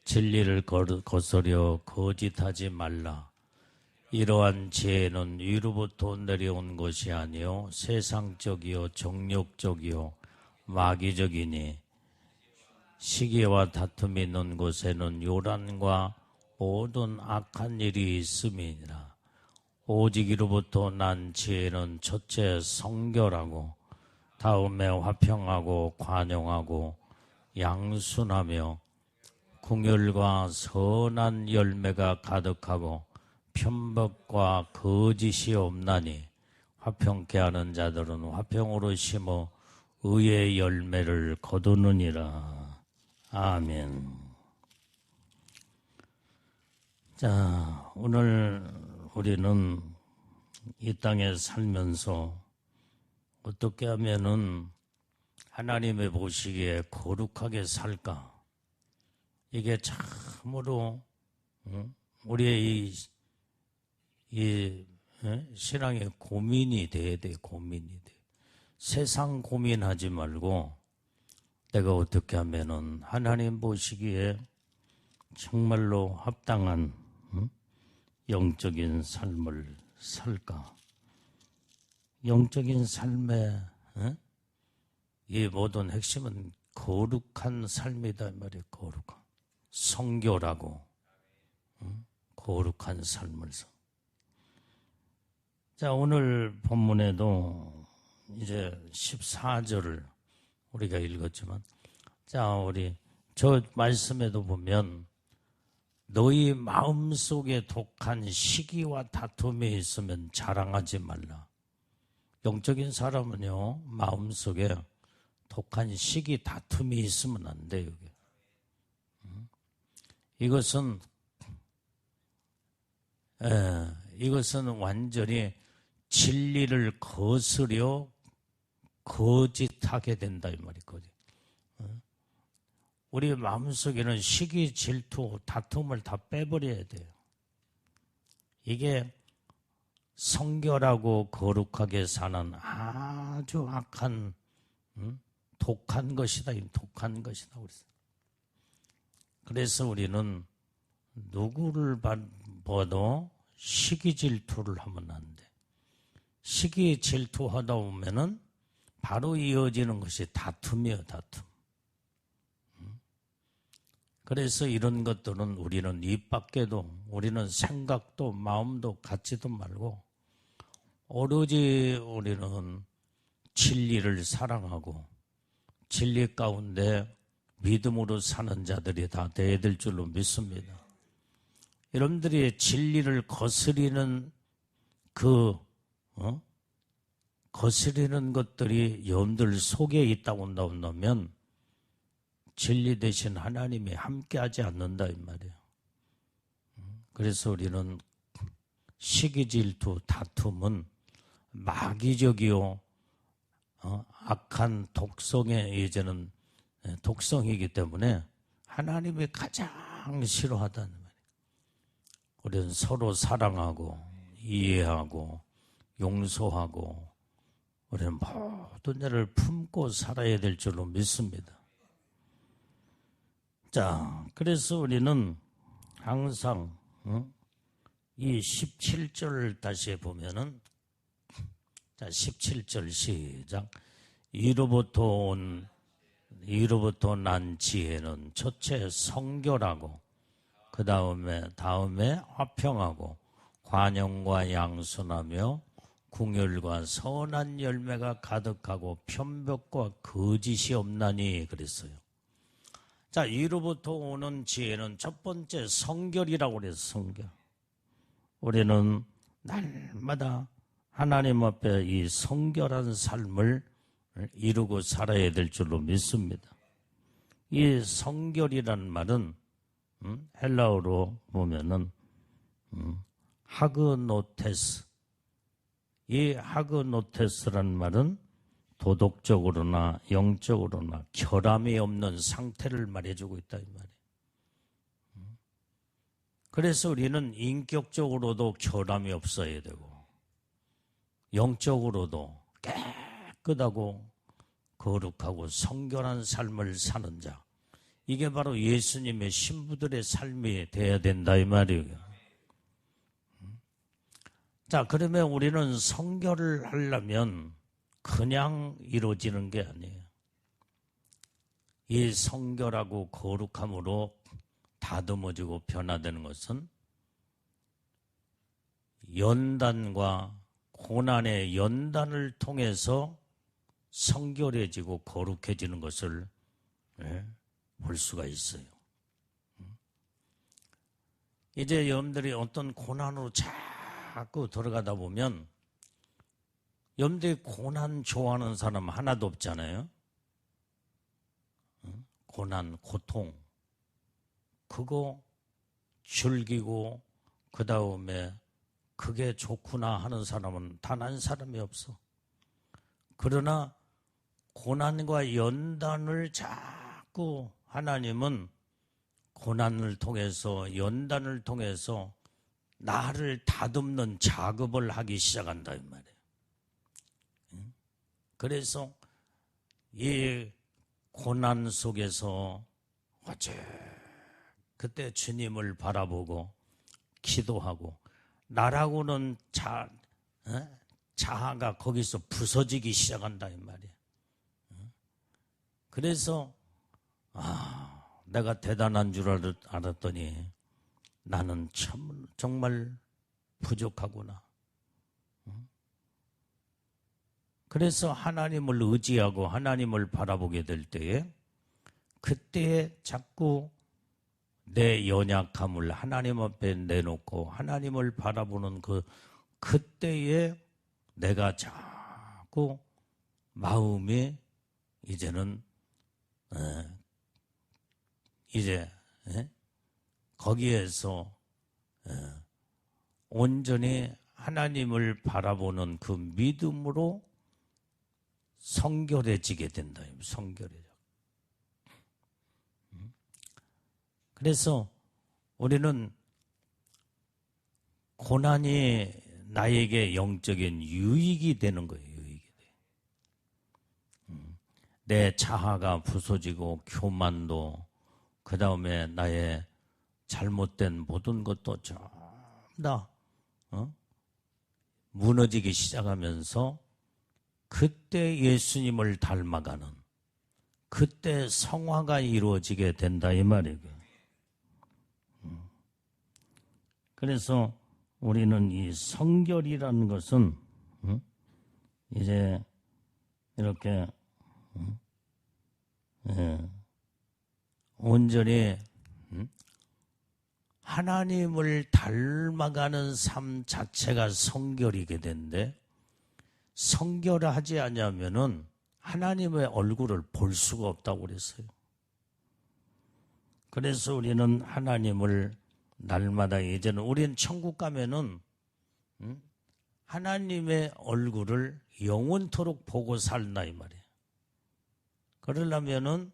진리를 거스려 거짓하지 말라. 이러한 지혜는 위로부터 내려온 것이 아니요 세상적이요 정욕적이요 마귀적이니 시기와 다툼이 있는 곳에는 요란과 모든 악한 일이 있음이니라. 오직 이로부터 난 지혜는 첫째 성결하고 다음에 화평하고 관용하고 양순하며 궁율과 선한 열매가 가득하고 편법과 거짓이 없나니 화평케 하는 자들은 화평으로 심어 의의 열매를 거두느니라. 아멘. 자, 오늘 우리는 이 땅에 살면서 어떻게 하면은 하나님의 보시기에 거룩하게 살까? 이게 참으로 우리의 이 신앙의 고민이 돼야 돼. 고민이 돼. 세상 고민하지 말고 내가 어떻게 하면은 하나님 보시기에 정말로 합당한 영적인 삶을 살까? 영적인 삶의 이 모든 핵심은 거룩한 삶이다 말이에요. 거룩한 성결하고 거룩한 삶을 살. 자, 오늘 본문에도 이제 14절을 우리가 읽었지만, 자, 우리 저 말씀에도 보면 너희 마음속에 독한 시기와 다툼이 있으면 자랑하지 말라. 영적인 사람은요, 마음속에 독한 시기, 다툼이 있으면 안 돼요. 이것은 완전히 진리를 거스려 거짓하게 된다 이 말이거든요. 우리 마음속에는 시기, 질투, 다툼을 다 빼버려야 돼요. 이게 성결하고 거룩하게 사는 아주 악한 독한 것이다. 독한 것이다. 그래서 우리는 누구를 봐도 시기 질투를 하면 안 돼. 시기 질투하다 보면은 바로 이어지는 것이 다툼이에요. 다툼. 그래서 이런 것들은 우리는 입 밖에도 우리는 생각도 마음도 갖지도 말고 오로지 우리는 진리를 사랑하고 진리 가운데 믿음으로 사는 자들이 다 돼야 될 줄로 믿습니다. 여러분들이 진리를 거스리는 거스리는 것들이 여러분들 속에 있다고 한다면 진리 대신 하나님이 함께하지 않는다 이 말이에요. 그래서 우리는 시기, 질투, 다툼은 마귀적이요 악한 독성의 이제는 독성이기 때문에 하나님이 가장 싫어하다는 말이에요. 우리는 서로 사랑하고 이해하고 용서하고 우리는 모든 일을 품고 살아야 될 줄로 믿습니다. 자, 그래서 우리는 항상 이 17절 다시 보면은 자, 17절 시작. 이로부터 난 지혜는 첫째 성결하고 그 다음에 화평하고 관용과 양순하며 궁율과 선한 열매가 가득하고 편벽과 거짓이 없나니 그랬어요. 자, 이로부터 오는 지혜는 첫 번째 성결이라고 그래서 성결. 우리는 날마다 하나님 앞에 이 성결한 삶을 이루고 살아야 될 줄로 믿습니다. 이 성결이라는 말은 헬라어로 보면은 하그노테스. 이 하그노테스라는 말은 도덕적으로나 영적으로나 결함이 없는 상태를 말해주고 있다 이 말이에요. 그래서 우리는 인격적으로도 결함이 없어야 되고 영적으로도 깨끗하고 거룩하고 성결한 삶을 사는 자, 이게 바로 예수님의 신부들의 삶이 돼야 된다 이 말이에요. 자, 그러면 우리는 성결을 하려면 그냥 이루어지는 게 아니에요. 이 성결하고 거룩함으로 다듬어지고 변화되는 것은 연단과 고난의 연단을 통해서 성결해지고 거룩해지는 것을 볼 수가 있어요. 이제 여러분들이 어떤 고난으로 자꾸 들어가다 보면 여러분들이 고난 좋아하는 사람 하나도 없잖아요. 고난, 고통 그거 즐기고 그 다음에 그게 좋구나 하는 사람은 단 한 사람이 없어. 그러나 고난과 연단을 자꾸 하나님은 고난을 통해서 연단을 통해서 나를 다듬는 작업을 하기 시작한다 이 말이에요. 그래서 이 고난 속에서 어째 그때 주님을 바라보고 기도하고 나라고는 자아가 거기서 부서지기 시작한다 이 말이에요. 그래서 내가 대단한 줄 알았더니 나는 참 정말 부족하구나. 그래서 하나님을 의지하고 하나님을 바라보게 될 때에 그때에 자꾸 내 연약함을 하나님 앞에 내놓고 하나님을 바라보는 그때에 내가 자꾸 마음이 이제는 이제 거기에서 온전히 하나님을 바라보는 그 믿음으로 성결해지게 된다. 성결해져. 그래서 우리는 고난이 나에게 영적인 유익이 되는 거예요. 유익이 돼. 내 자아가 부서지고 교만도 그 다음에 나의 잘못된 모든 것도 전부 다 무너지기 시작하면서 그때 예수님을 닮아가는 그때 성화가 이루어지게 된다 이 말이에요. 그래서 우리는 이 성결이라는 것은 이제 이렇게 온전히 하나님을 닮아가는 삶 자체가 성결이게 되는데 성결하지 않으면은 하나님의 얼굴을 볼 수가 없다고 그랬어요. 그래서 우리는 하나님을 날마다 이제는 우리는 천국 가면은 하나님의 얼굴을 영원토록 보고 살나 이 말이에요. 그러려면은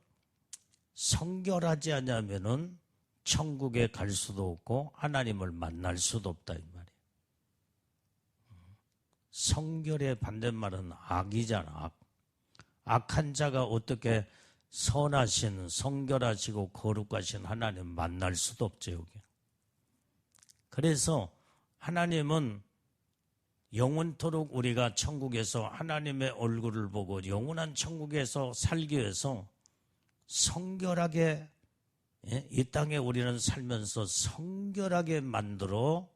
성결하지 않으면은 천국에 갈 수도 없고 하나님을 만날 수도 없다 이 말이에요. 성결의 반대말은 악이잖아. 악. 악한 자가 어떻게 선하신 성결하시고 거룩하신 하나님 만날 수도 없죠 여기. 그래서 하나님은 영원토록 우리가 천국에서 하나님의 얼굴을 보고 영원한 천국에서 살기 위해서 성결하게 이 땅에 우리는 살면서 성결하게 만들어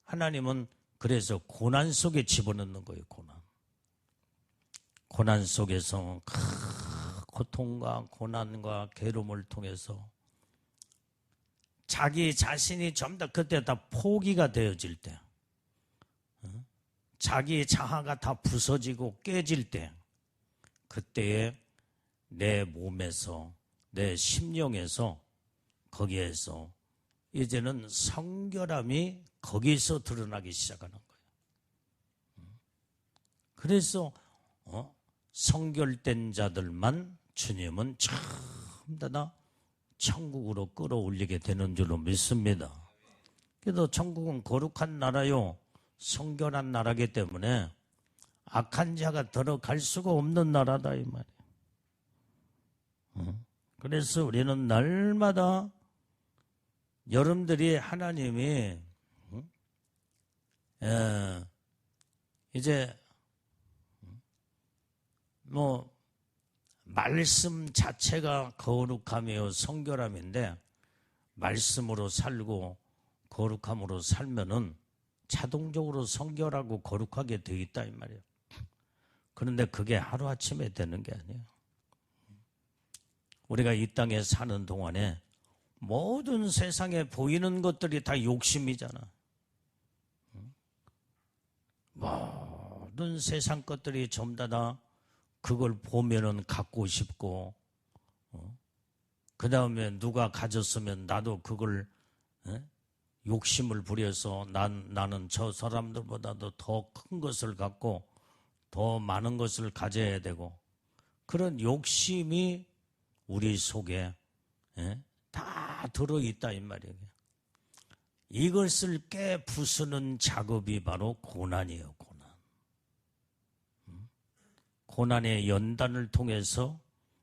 하나님은 그래서 고난 속에 집어넣는 거예요. 고난 속에서 고통과 고난과 괴로움을 통해서 자기 자신이 전부 다 그때 다 포기가 되어질 때 자기 자아가 다 부서지고 깨질 때 그때에 내 몸에서 내 심령에서 거기에서 이제는 성결함이 거기서 드러나기 시작하는 거예요. 그래서 성결된 자들만 주님은 전부 다 천국으로 끌어올리게 되는 줄로 믿습니다. 그래도 천국은 거룩한 나라요 성결한 나라이기 때문에 악한 자가 들어갈 수가 없는 나라다 이 말이에요. 그래서 우리는 날마다 여러분들이 하나님이 이제 뭐 말씀 자체가 거룩함이요 성결함인데 말씀으로 살고 거룩함으로 살면은 자동적으로 성결하고 거룩하게 되어 있다 이 말이에요. 그런데 그게 하루아침에 되는 게 아니에요. 우리가 이 땅에 사는 동안에 모든 세상에 보이는 것들이 다 욕심이잖아. 모든 세상 것들이 전부 다 그걸 보면은 갖고 싶고, 그 다음에 누가 가졌으면 나도 그걸 욕심을 부려서 나는 저 사람들보다도 더 큰 것을 갖고 더 많은 것을 가져야 되고, 그런 욕심이 우리 속에 다 들어있다 이 말이에요. 이것을 깨부수는 작업이 바로 고난이에요. 고난의 연단을 통해서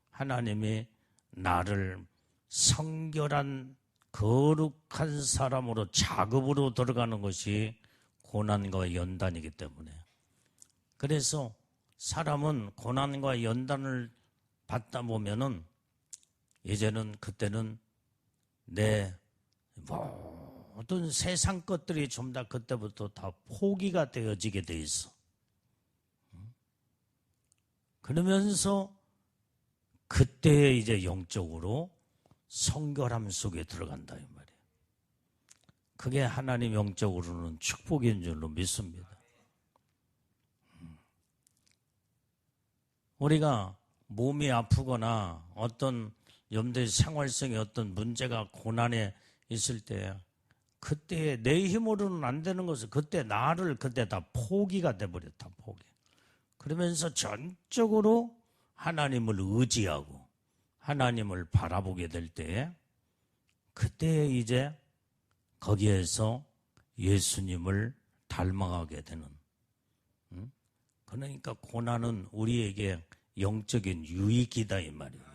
하나님이 나를 성결한 거룩한 사람으로 작업으로 들어가는 것이 고난과 연단이기 때문에, 그래서 사람은 고난과 연단을 받다 보면은 이제는 그때는 내 모든 세상 것들이 좀 다 그때부터 다 포기가 되어지게 돼 있어. 그러면서 그때 이제 영적으로 성결함 속에 들어간다 이 말이에요. 그게 하나님 영적으로는 축복인 줄로 믿습니다. 우리가 몸이 아프거나 어떤 염두의 생활성의 어떤 문제가 고난에 있을 때 그때 내 힘으로는 안 되는 것을 그때 나를 그때 다 포기가 돼버렸다. 포기. 그러면서 전적으로 하나님을 의지하고 하나님을 바라보게 될 때 그때 이제 거기에서 예수님을 닮아가게 되는, 그러니까 고난은 우리에게 영적인 유익이다 이 말이에요.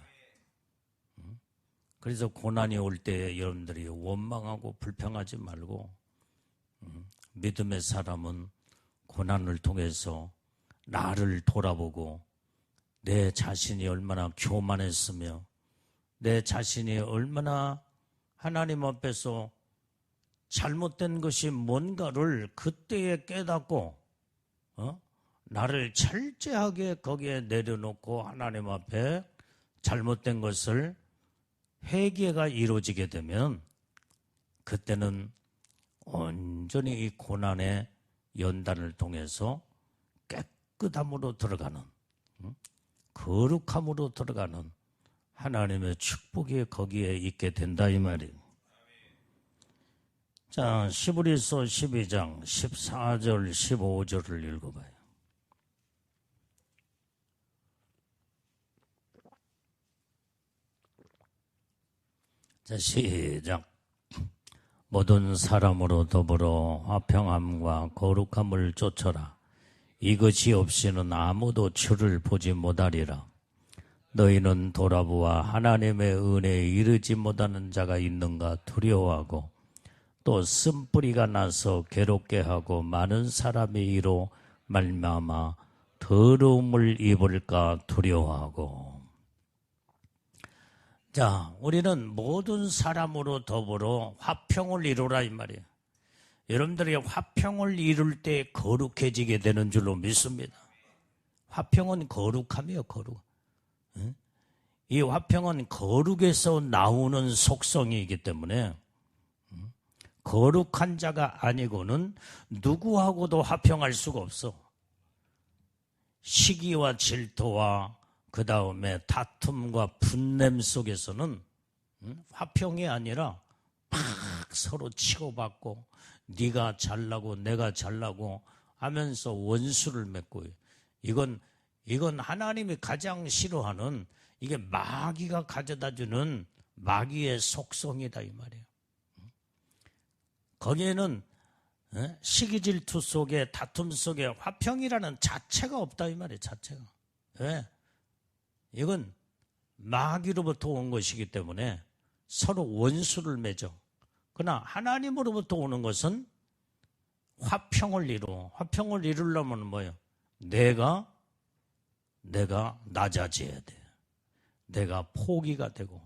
그래서 고난이 올 때 여러분들이 원망하고 불평하지 말고, 믿음의 사람은 고난을 통해서 나를 돌아보고 내 자신이 얼마나 교만했으며 내 자신이 얼마나 하나님 앞에서 잘못된 것이 뭔가를 그때에 깨닫고 나를 철저하게 거기에 내려놓고 하나님 앞에 잘못된 것을 회개가 이루어지게 되면 그때는 온전히 이 고난의 연단을 통해서 깨끗함으로 들어가는, 거룩함으로 들어가는 하나님의 축복이 거기에 있게 된다 이 말이에요. 자, 히브리서 12장 14절 15절을 읽어봐요. 자, 시작. 모든 사람으로 더불어 화평함과 거룩함을 쫓아라. 이것이 없이는 아무도 주를 보지 못하리라. 너희는 돌아보아 하나님의 은혜에 이르지 못하는 자가 있는가 두려워하고 또 쓴뿌리가 나서 괴롭게 하고 많은 사람의 이로 말미암아 더러움을 입을까 두려워하고. 자, 우리는 모든 사람으로 더불어 화평을 이루라 이 말이에요. 여러분들이 화평을 이룰 때 거룩해지게 되는 줄로 믿습니다. 화평은 거룩함이에요, 거룩. 이 화평은 거룩에서 나오는 속성이기 때문에 거룩한 자가 아니고는 누구하고도 화평할 수가 없어. 시기와 질투와 그 다음에 다툼과 분냄 속에서는 화평이 아니라 막 서로 치고받고 네가 잘나고 내가 잘나고 하면서 원수를 맺고, 이건 하나님이 가장 싫어하는, 이게 마귀가 가져다주는 마귀의 속성이다 이 말이에요. 거기에는 시기 질투 속에 다툼 속에 화평이라는 자체가 없다 이 말이에요. 자체가. 왜? 이건 마귀로부터 온 것이기 때문에 서로 원수를 맺어. 그러나 하나님으로부터 오는 것은 화평을 이루어. 화평을 이루려면 뭐예요? 내가 낮아져야 돼. 내가 포기가 되고,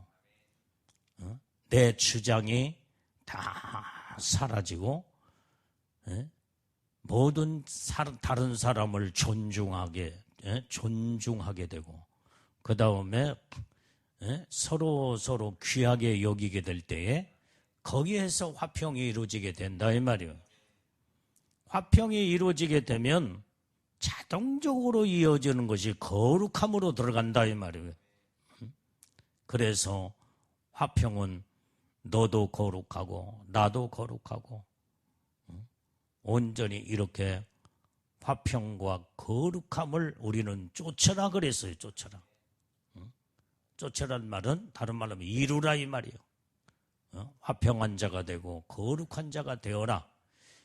내 주장이 다 사라지고, 모든 다른 사람을 존중하게 되고, 그 다음에 서로 귀하게 여기게 될 때에 거기에서 화평이 이루어지게 된다 이 말이에요. 화평이 이루어지게 되면 자동적으로 이어지는 것이 거룩함으로 들어간다 이 말이에요. 그래서 화평은 너도 거룩하고 나도 거룩하고 온전히 이렇게 화평과 거룩함을 우리는 쫓아라 그랬어요. 쫓아라. 쫓아란 말은 다른 말로 하면 이루라 이 말이에요. 화평한 자가 되고 거룩한 자가 되어라.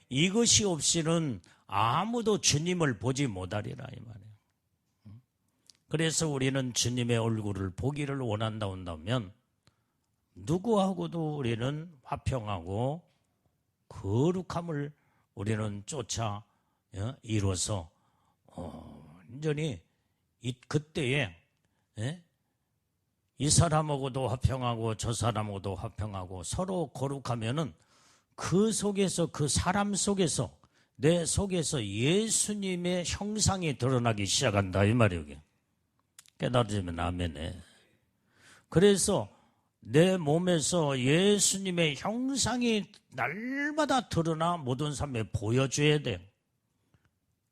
이것이 없이는 아무도 주님을 보지 못하리라 이 말이에요. 그래서 우리는 주님의 얼굴을 보기를 원한다 한다면 누구하고도 우리는 화평하고 거룩함을 우리는 쫓아 이뤄서 완전히 그때에 이 사람하고도 화평하고 저 사람하고도 화평하고 서로 거룩하면은 그 속에서 그 사람 속에서 내 속에서 예수님의 형상이 드러나기 시작한다 이 말이에요. 깨달으면 아멘에. 그래서 내 몸에서 예수님의 형상이 날마다 드러나 모든 삶에 보여줘야 돼요.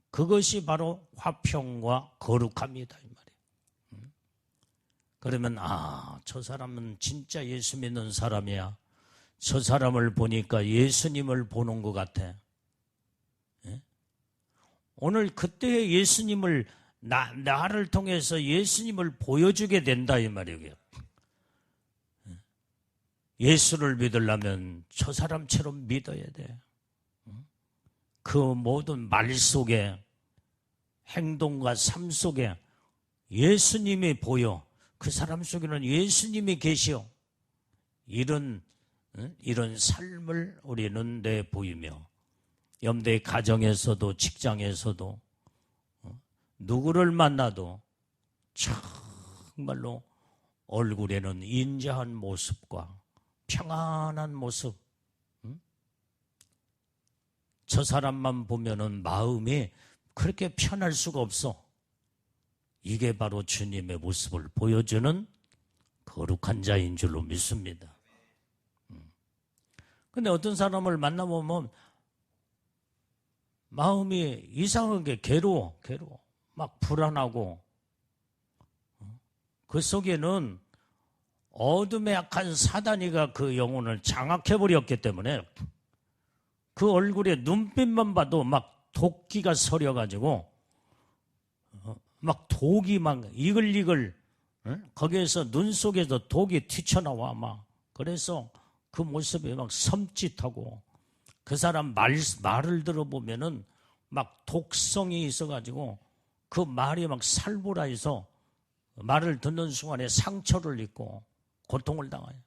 그것이 바로 화평과 거룩함이다 이 말이에요. 그러면 저 사람은 진짜 예수 믿는 사람이야. 저 사람을 보니까 예수님을 보는 것 같아. 오늘 그때의 예수님을 나를 통해서 예수님을 보여주게 된다 이 말이에요. 예수를 믿으려면 저 사람처럼 믿어야 돼. 그 모든 말 속에 행동과 삶 속에 예수님이 보여. 그 사람 속에는 예수님이 계시오. 이런 삶을 우리는 내보이며 염대의 가정에서도 직장에서도 누구를 만나도 정말로 얼굴에는 인자한 모습과 평안한 모습, 저 사람만 보면은 마음이 그렇게 편할 수가 없어. 이게 바로 주님의 모습을 보여주는 거룩한 자인 줄로 믿습니다. 근데 어떤 사람을 만나보면 마음이 이상하게 괴로워. 막 불안하고 그 속에는 어둠의 악한 사단이가 그 영혼을 장악해버렸기 때문에 그 얼굴에 눈빛만 봐도 막 도끼가 서려가지고 막 독이 막 이글이글 거기에서 눈 속에서 독이 튀쳐나와 막. 그래서 그 모습이 막 섬찟하고 그 사람 말을 들어보면은 막 독성이 있어가지고 그 말이 막 살벌해서 말을 듣는 순간에 상처를 입고 고통을 당해요.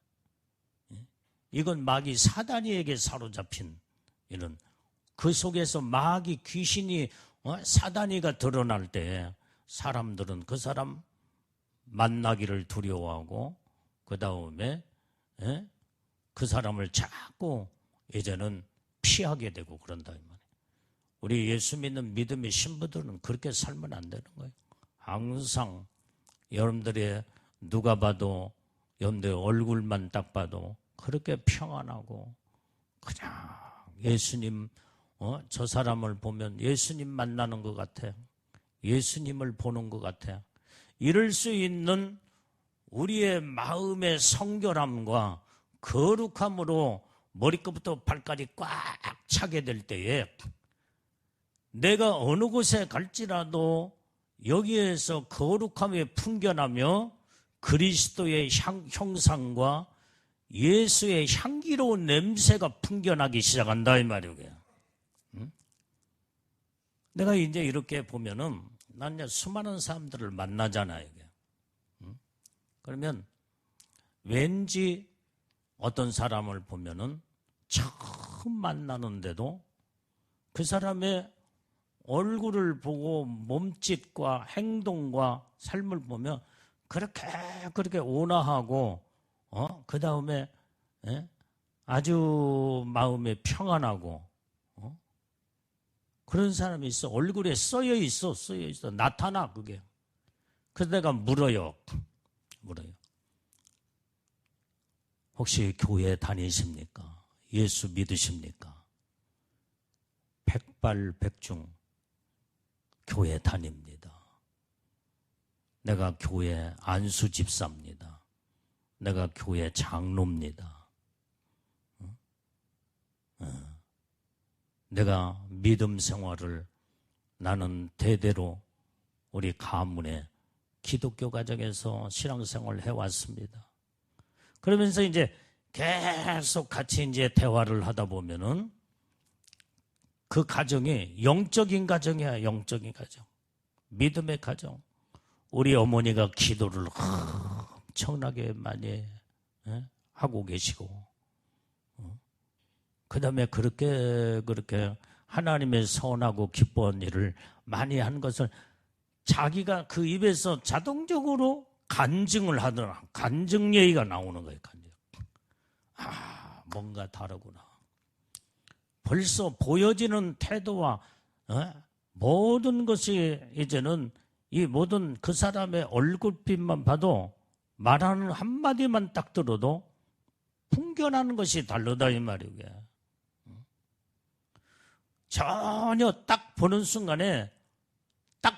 이건 마귀 사단이에게 사로잡힌 이런 그 속에서 마귀 귀신이 사단이가 드러날 때 사람들은 그 사람 만나기를 두려워하고 그 다음에 그 사람을 자꾸 이제는 피하게 되고 그런다 이 말이에요. 우리 예수 믿는 믿음의 신부들은 그렇게 살면 안 되는 거예요. 항상 여러분들의 누가 봐도 여러분들의 얼굴만 딱 봐도 그렇게 평안하고 그냥 예수님 저 사람을 보면 예수님 만나는 것 같아. 예수님을 보는 것 같아. 이럴 수 있는 우리의 마음의 성결함과 거룩함으로 머리끝부터 발까지 꽉 차게 될 때에 내가 어느 곳에 갈지라도 여기에서 거룩함이 풍겨나며 그리스도의 형상과 예수의 향기로운 냄새가 풍겨나기 시작한다 이 말이에요. 내가 이제 이렇게 보면은 난 이제 수많은 사람들을 만나잖아요. 그러면 왠지 어떤 사람을 보면은 처음 만나는데도 그 사람의 얼굴을 보고 몸짓과 행동과 삶을 보면 그렇게 온화하고 그 다음에 아주 마음에 평안하고 그런 사람이 있어. 얼굴에 써여 있어. 나타나 그게. 그래서 내가 물어요. 혹시 교회 다니십니까? 예수 믿으십니까? 백발백중 교회 다닙니다. 내가 교회 안수 집사입니다. 내가 교회 장로입니다. 내가 믿음 생활을 나는 대대로 우리 가문에 기독교 가정에서 신앙생활을 해왔습니다. 그러면서 이제 계속 같이 이제 대화를 하다 보면은 그 가정이 영적인 가정이야, 영적인 가정. 믿음의 가정. 우리 어머니가 기도를 엄청나게 많이 하고 계시고, 그 다음에 그렇게 하나님의 선하고 기뻐한 일을 많이 한 것을 자기가 그 입에서 자동적으로 간증을 하더라. 간증 얘기가 나오는 거예요. 간증. 뭔가 다르구나. 벌써 보여지는 태도와 모든 것이 이제는 이 모든 그 사람의 얼굴빛만 봐도 말하는 한마디만 딱 들어도 풍겨나는 것이 다르다 이 말이에요. 전혀 딱 보는 순간에 딱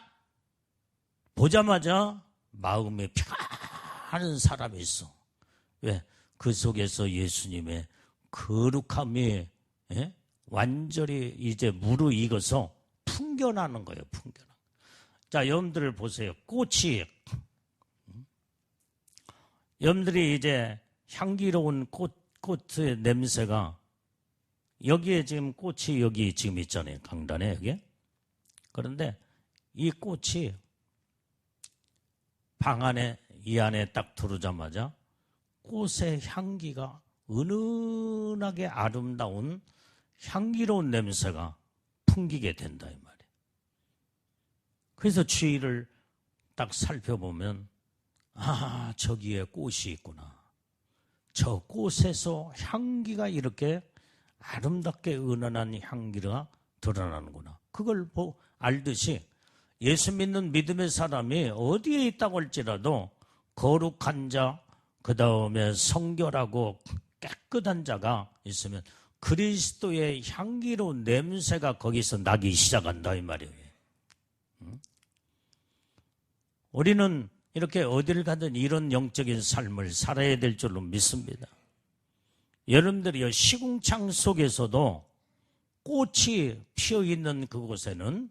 보자마자 마음에 평안한 사람이 있어. 왜? 그 속에서 예수님의 거룩함이 완전히 이제 무르익어서 풍겨나는 거예요. 풍겨나. 자, 여러분들 보세요. 꽃이 여러분들이 이제 향기로운 꽃의 냄새가 여기에 지금 꽃이 여기 지금 있잖아요. 강단에 여기. 그런데 이 꽃이 방 안에 이 안에 딱 들어오자마자 꽃의 향기가 은은하게 아름다운 향기로운 냄새가 풍기게 된다 이 말이에요. 그래서 주위를 딱 살펴보면 저기에 꽃이 있구나. 저 꽃에서 향기가 이렇게 아름답게 은은한 향기가 드러나는구나. 그걸 알듯이 예수 믿는 믿음의 사람이 어디에 있다고 할지라도 거룩한 자, 그 다음에 성결하고 깨끗한 자가 있으면 그리스도의 향기로운 냄새가 거기서 나기 시작한다 이 말이에요. 우리는 이렇게 어디를 가든 이런 영적인 삶을 살아야 될 줄로 믿습니다. 여러분들이요, 시궁창 속에서도 꽃이 피어있는 그곳에는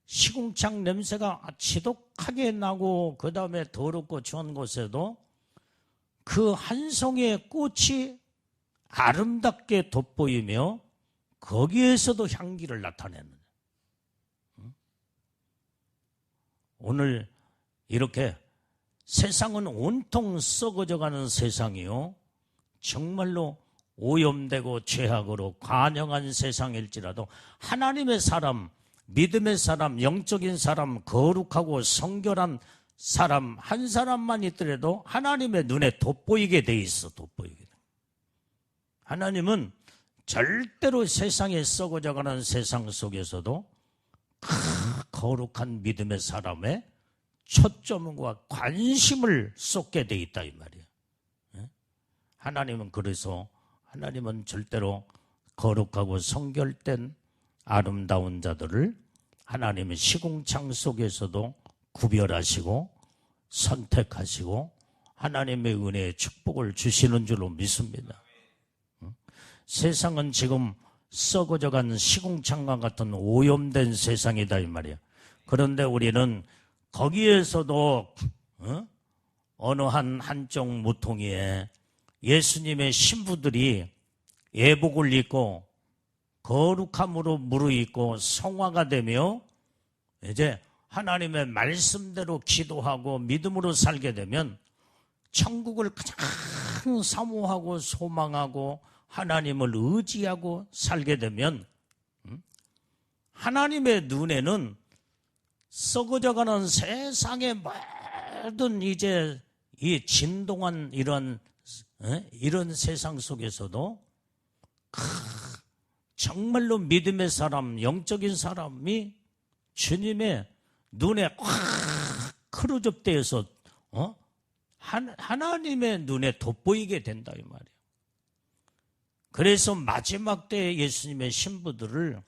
시궁창 냄새가 지독하게 나고 그 다음에 더럽고 추운 곳에도 그 한 송이의 꽃이 아름답게 돋보이며 거기에서도 향기를 나타내는. 오늘 이렇게 세상은 온통 썩어져가는 세상이요. 정말로 오염되고 죄악으로 관영한 세상일지라도 하나님의 사람, 믿음의 사람, 영적인 사람, 거룩하고 성결한 사람 한 사람만 있더라도 하나님의 눈에 돋보이게 돼 있어. 돋보이게. 하나님은 절대로 세상에 썩어져가는 세상 속에서도 거룩한 믿음의 사람의 초점과 관심을 쏟게 돼 있다 이 말이에요. 하나님은 그래서 하나님은 절대로 거룩하고 성결된 아름다운 자들을 하나님의 시궁창 속에서도 구별하시고 선택하시고 하나님의 은혜의 축복을 주시는 줄로 믿습니다. 세상은 지금 썩어져간 시궁창과 같은 오염된 세상이다 이 말이에요. 그런데 우리는 거기에서도 어느 한쪽 모퉁이에 예수님의 신부들이 예복을 입고 거룩함으로 무르익고 성화가 되며 이제 하나님의 말씀대로 기도하고 믿음으로 살게 되면 천국을 가장 사모하고 소망하고 하나님을 의지하고 살게 되면 하나님의 눈에는 썩어져가는 세상의 모든 이제 이 진동한 이런 세상 속에서도 정말로 믿음의 사람, 영적인 사람이 주님의 눈에 확 크루접대어서 하나님의 눈에 돋보이게 된다 이 말이에요. 그래서 마지막 때에 예수님의 신부들을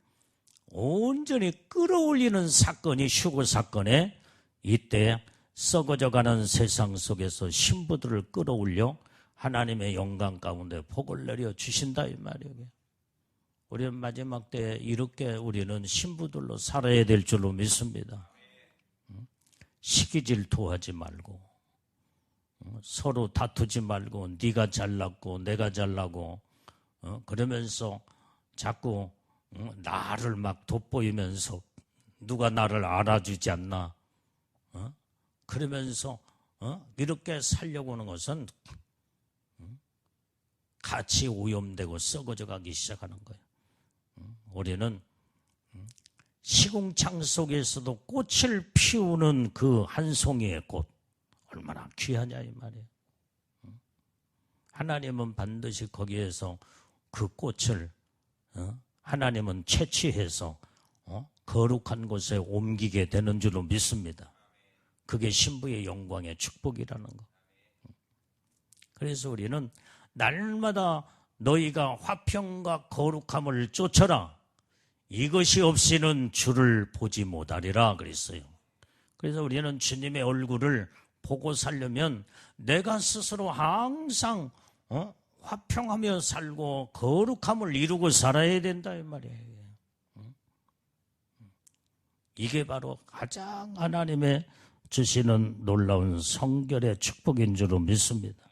온전히 끌어올리는 사건이 휴거 사건에 이때 썩어져가는 세상 속에서 신부들을 끌어올려 하나님의 영광 가운데 복을 내려 주신다 이 말이에요. 우리는 마지막 때에 이렇게 우리는 신부들로 살아야 될 줄로 믿습니다. 시기 질투하지 말고 서로 다투지 말고 네가 잘났고 내가 잘나고 그러면서 자꾸 나를 막 돋보이면서 누가 나를 알아주지 않나 그러면서 이렇게 살려고 하는 것은 같이 오염되고 썩어져 가기 시작하는 거예요. 우리는 시궁창 속에서도 꽃을 피우는 그 한 송이의 꽃 얼마나 귀하냐 이 말이에요. 하나님은 반드시 거기에서 그 꽃을 하나님은 채취해서 거룩한 곳에 옮기게 되는 줄로 믿습니다. 그게 신부의 영광의 축복이라는 거. 그래서 우리는 날마다 너희가 화평과 거룩함을 쫓아라. 이것이 없이는 주를 보지 못하리라 그랬어요. 그래서 우리는 주님의 얼굴을 보고 살려면 내가 스스로 항상 화평하며 살고 거룩함을 이루고 살아야 된다 이 말이에요. 이게 바로 가장 하나님의 주시는 놀라운 성결의 축복인 줄로 믿습니다.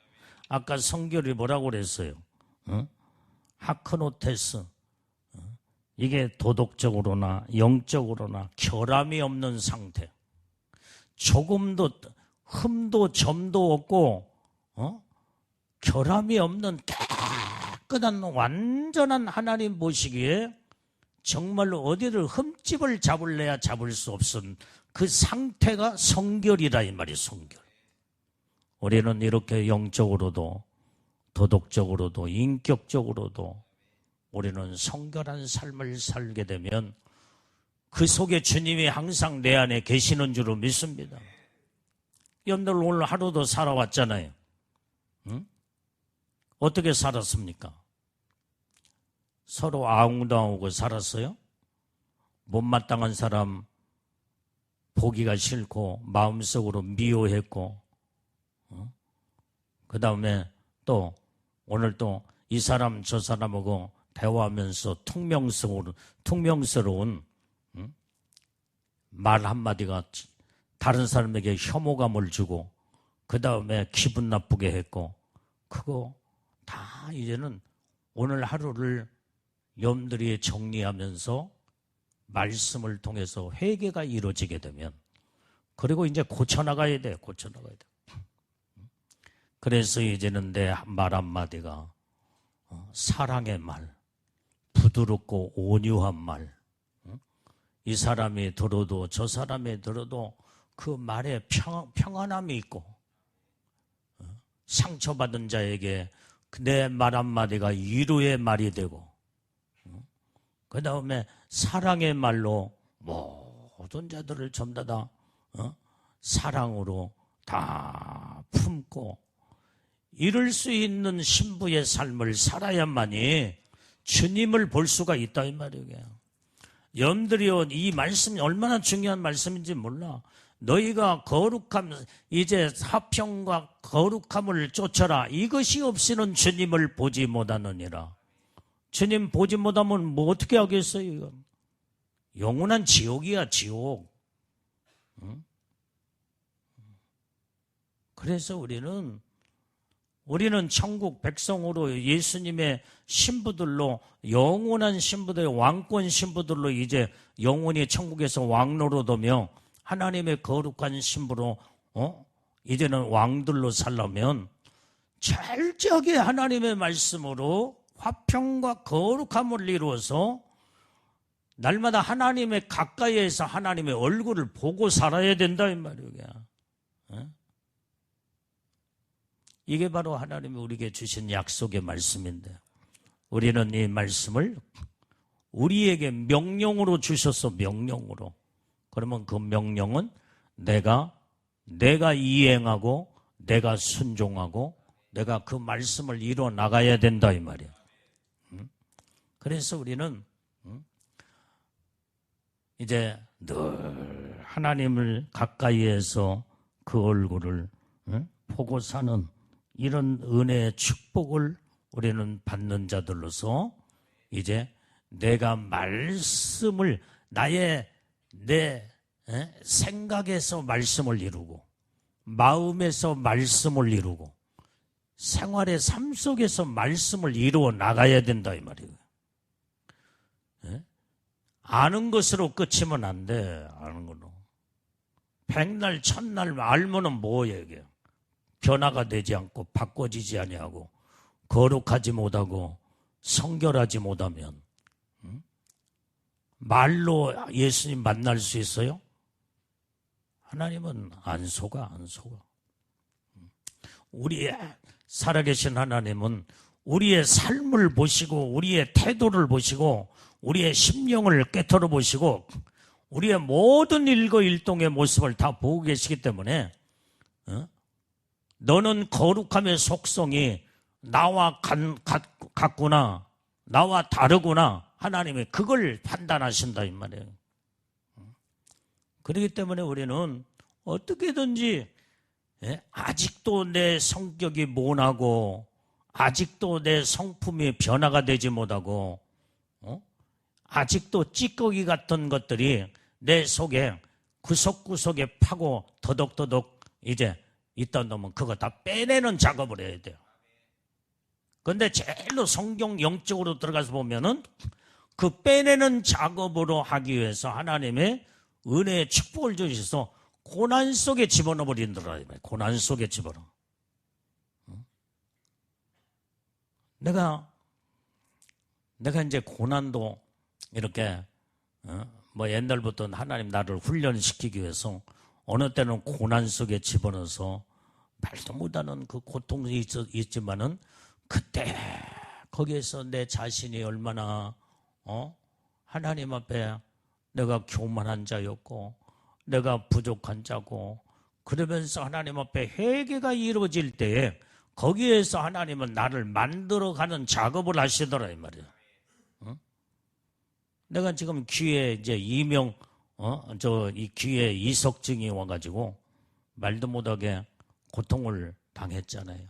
아까 성결이 뭐라고 그랬어요? 하크노테스. 이게 도덕적으로나 영적으로나 결함이 없는 상태. 조금도 흠도 점도 없고 결함이 없는 깨끗한 완전한 하나님 보시기에 정말로 어디를 흠집을 잡을래야 잡을 수 없은 그 상태가 성결이라 이 말이 성결. 우리는 이렇게 영적으로도 도덕적으로도 인격적으로도 우리는 성결한 삶을 살게 되면 그 속에 주님이 항상 내 안에 계시는 줄로 믿습니다. 여러분들 오늘 하루도 살아왔잖아요. 어떻게 살았습니까? 서로 아웅다웅하고 살았어요? 못마땅한 사람 보기가 싫고 마음속으로 미워했고 그 다음에 또 오늘 또 이 사람 저 사람하고 대화하면서 퉁명스러운 말 한마디가 다른 사람에게 혐오감을 주고 그 다음에 기분 나쁘게 했고 그거 다 이제는 오늘 하루를 여러분들이 정리하면서 말씀을 통해서 회개가 이루어지게 되면 그리고 이제 고쳐나가야 돼. 그래서 이제는 내 말 한마디가 사랑의 말, 부드럽고 온유한 말, 이 사람이 들어도 저 사람이 들어도 그 말에 평안함이 있고 상처받은 자에게 내 말 한마디가 위로의 말이 되고 그 다음에 사랑의 말로 모든 자들을 전부 다 사랑으로 다 품고 이룰 수 있는 신부의 삶을 살아야만이 주님을 볼 수가 있다 이 말이에요. 여러분들이요 이 말씀이 얼마나 중요한 말씀인지 몰라. 너희가 거룩함 이제 화평과 거룩함을 쫓아라. 이것이 없이는 주님을 보지 못하느니라. 주님 보지 못하면 뭐 어떻게 하겠어요? 이건 영원한 지옥이야 지옥. 그래서 우리는 천국 백성으로 예수님의 신부들로 영원한 신부들 왕권 신부들로 이제 영원히 천국에서 왕노릇하며 하나님의 거룩한 신부로 이제는 왕들로 살려면 철저하게 하나님의 말씀으로 화평과 거룩함을 이루어서 날마다 하나님의 가까이에서 하나님의 얼굴을 보고 살아야 된다 이 말이야. 이게 바로 하나님이 우리에게 주신 약속의 말씀인데 우리는 이 말씀을 우리에게 명령으로 주셔서 명령으로 그러면 그 명령은 내가 이행하고 내가 순종하고 내가 그 말씀을 이뤄 나가야 된다 이 말이야. 그래서 우리는 이제 늘 하나님을 가까이에서 그 얼굴을 보고 사는 이런 은혜의 축복을 우리는 받는 자들로서 이제 내가 말씀을 내 생각에서 말씀을 이루고 마음에서 말씀을 이루고 생활의 삶 속에서 말씀을 이루어 나가야 된다 이 말이에요. 아는 것으로 끝이면 안 돼. 아는 걸로. 백날 천날 알면은 뭐예요 이게. 변화가 되지 않고 바꿔지지 아니하고 거룩하지 못하고 성결하지 못하면 말로 예수님 만날 수 있어요? 하나님은 안 속아. 우리의 살아계신 하나님은 우리의 삶을 보시고 우리의 태도를 보시고 우리의 심령을 깨트려 보시고 우리의 모든 일거일동의 모습을 다 보고 계시기 때문에 너는 거룩함의 속성이 나와 같구나 나와 다르구나 하나님이 그걸 판단하신다 이 말이에요. 그렇기 때문에 우리는 어떻게든지 아직도 내 성격이 모나고 아직도 내 성품이 변화가 되지 못하고 아직도 찌꺼기 같은 것들이 내 속에 구석구석에 파고 더덕더덕 이제 있다 놓으면 그거 다 빼내는 작업을 해야 돼요. 그런데 제일로 성경 영적으로 들어가서 보면은 그 빼내는 작업으로 하기 위해서 하나님의 은혜의 축복을 주셔서 고난 속에 집어넣어 버린다라. 고난 속에 집어넣어. 내가 이제 고난도 이렇게 뭐 옛날부터 하나님 나를 훈련시키기 위해서 어느 때는 고난 속에 집어넣어서 말도 못하는 그 고통이 있지만은 그때 거기에서 내 자신이 얼마나 하나님 앞에 내가 교만한 자였고 내가 부족한 자고 그러면서 하나님 앞에 회개가 이루어질 때에 거기에서 하나님은 나를 만들어가는 작업을 하시더라 이 말이야. 내가 지금 귀에 이제 이 귀에 이석증이 와가지고 말도 못하게 고통을 당했잖아요.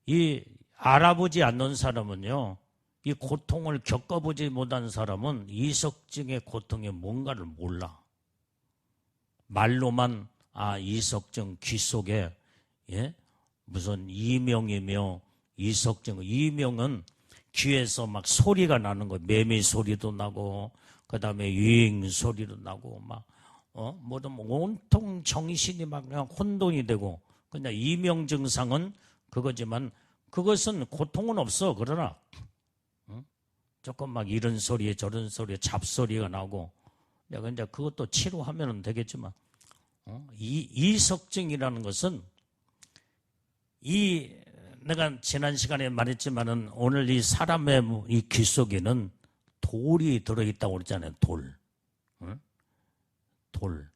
이 알아보지 않는 사람은요, 이 고통을 겪어보지 못한 사람은 이석증의 고통이 뭔가를 몰라. 말로만 이석증 귀 속에 무슨 이명이며 이석증 이명은 귀에서 막 소리가 나는 거예요. 매미 소리도 나고 그 다음에 유잉 소리도 나고 막 뭐든 온통 정신이 막 그냥 혼돈이 되고 그냥 이명 증상은 그거지만 그것은 고통은 없어. 그러나 조금 막 이런 소리에 저런 소리에 잡소리가 나고 내가 이제 그것도 치료하면 되겠지만 이석증이라는 것은 내가 지난 시간에 말했지만은 오늘 이 사람의 이 귀 속에는 돌이 들어있다고 그랬잖아요. 돌.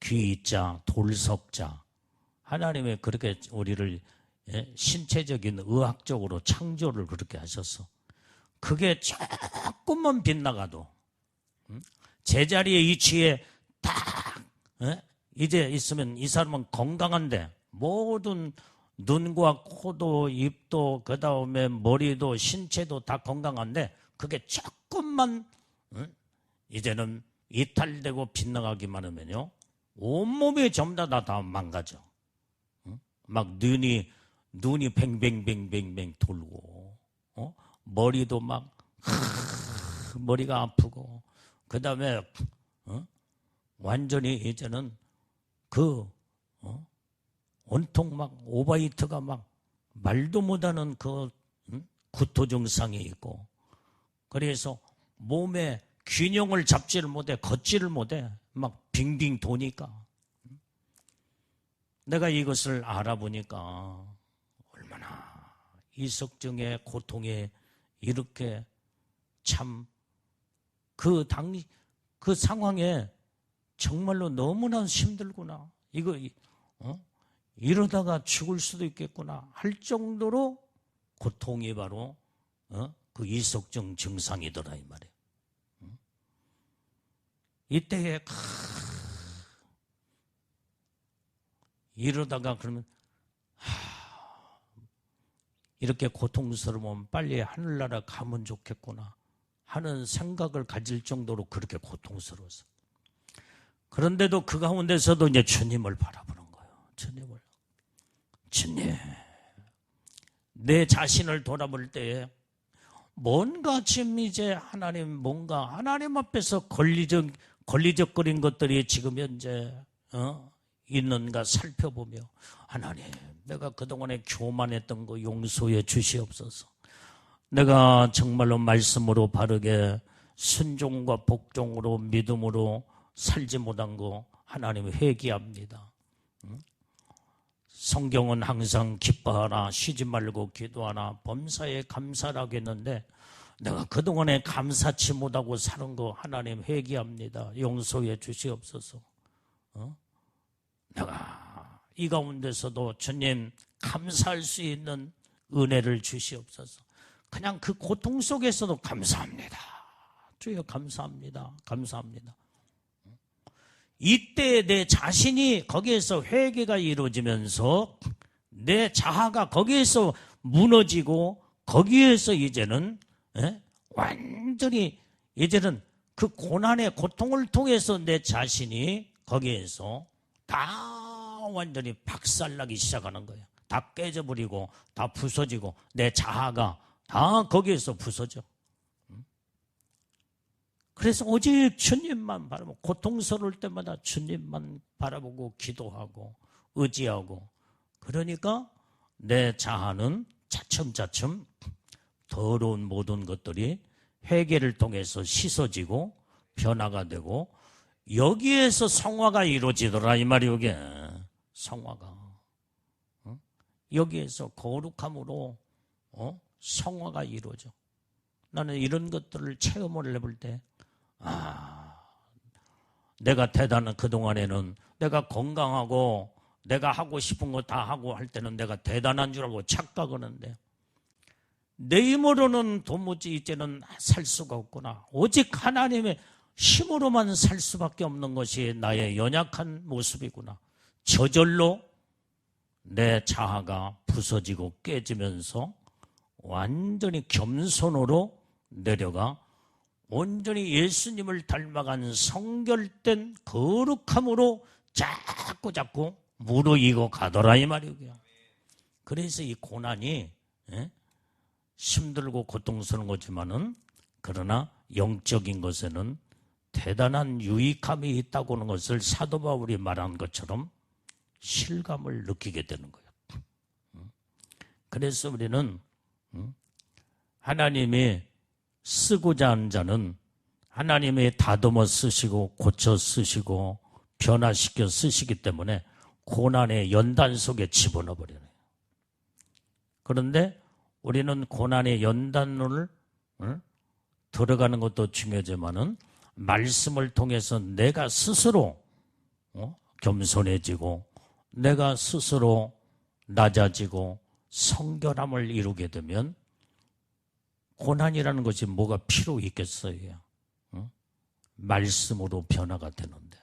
귀자, 돌석자. 하나님이 그렇게 우리를 신체적인 의학적으로 창조를 그렇게 하셨어. 그게 조금만 빗나가도 제자리에 위치에 딱 이제 있으면 이 사람은 건강한데 모든 눈과 코도 입도 그 다음에 머리도 신체도 다 건강한데 그게 조금만 이제는 이탈되고 빗나가기만 하면요 온몸이 전부 다 망가져. 막 눈이 뱅뱅뱅뱅뱅 돌고 머리도 막 머리가 아프고 그 다음에 완전히 이제는 온통 막 오바이트가 막 말도 못하는 구토 증상이 있고, 그래서 몸에 균형을 잡지를 못해, 걷지를 못해, 막 빙빙 도니까. 내가 이것을 알아보니까 얼마나 이석증의 고통에 이렇게 참 그 상황에 정말로 너무나 힘들구나. 이러다가 죽을 수도 있겠구나 할 정도로 고통이 바로 그 이석증 증상이더라 이 말이에요. 이때에 이러다가 그러면 이렇게 고통스러우면 빨리 하늘나라 가면 좋겠구나 하는 생각을 가질 정도로 그렇게 고통스러웠어. 그런데도 그 가운데서도 이제 주님을 바라보는 거예요. 주님, 내 자신을 돌아볼 때에 뭔가 지금 이제 하나님 앞에서 걸리적거린 것들이 지금 현재 있는가 살펴보며, 하나님, 내가 그동안에 교만했던 거 용서해 주시옵소서. 내가 정말로 말씀으로 바르게 순종과 복종으로 믿음으로 살지 못한 거 하나님 회개합니다. 성경은 항상 기뻐하라, 쉬지 말고 기도하라, 범사에 감사라고 했는데 내가 그동안에 감사치 못하고 사는 거 하나님 회개합니다. 용서해 주시옵소서. 내가 이 가운데서도 주님 감사할 수 있는 은혜를 주시옵소서. 그냥 그 고통 속에서도 감사합니다. 주여 감사합니다. 감사합니다. 이때 내 자신이 거기에서 회개가 이루어지면서 내 자아가 거기에서 무너지고 거기에서 이제는 완전히 이제는 그 고난의 고통을 통해서 내 자신이 거기에서 다 완전히 박살나기 시작하는 거예요. 다 깨져버리고 다 부서지고 내 자아가 다 거기에서 부서져. 그래서 오직 주님만 바라보고 고통스러울 때마다 주님만 바라보고 기도하고 의지하고, 그러니까 내 자아는 차츰차츰 더러운 모든 것들이 회개를 통해서 씻어지고 변화가 되고 여기에서 성화가 이루어지더라 이 말이. 여기에 성화가 여기에서 거룩함으로 성화가 이루어져. 나는 이런 것들을 체험을 해볼 때 내가 대단한, 그동안에는 내가 건강하고 내가 하고 싶은 거 다 하고 할 때는 내가 대단한 줄 알고 착각하는데 내 힘으로는 도무지 이제는 살 수가 없구나. 오직 하나님의 힘으로만 살 수밖에 없는 것이 나의 연약한 모습이구나. 저절로 내 자아가 부서지고 깨지면서 완전히 겸손으로 내려가 온전히 예수님을 닮아간 성결된 거룩함으로 자꾸 무르익어 가더라 이 말이에요. 그래서 이 고난이 힘들고 고통스러운 거지만은 그러나 영적인 것에는 대단한 유익함이 있다고 하는 것을 사도 바울이 말한 것처럼 실감을 느끼게 되는 거예요. 그래서 우리는 하나님이 쓰고자 하는 자는 하나님이 다듬어 쓰시고 고쳐 쓰시고 변화시켜 쓰시기 때문에 고난의 연단 속에 집어넣어 버려요. 그런데 우리는 고난의 연단을 들어가는 것도 중요하지만은 말씀을 통해서 내가 스스로 겸손해지고 내가 스스로 낮아지고 성결함을 이루게 되면 고난이라는 것이 뭐가 필요 있겠어요? 말씀으로 변화가 되는데.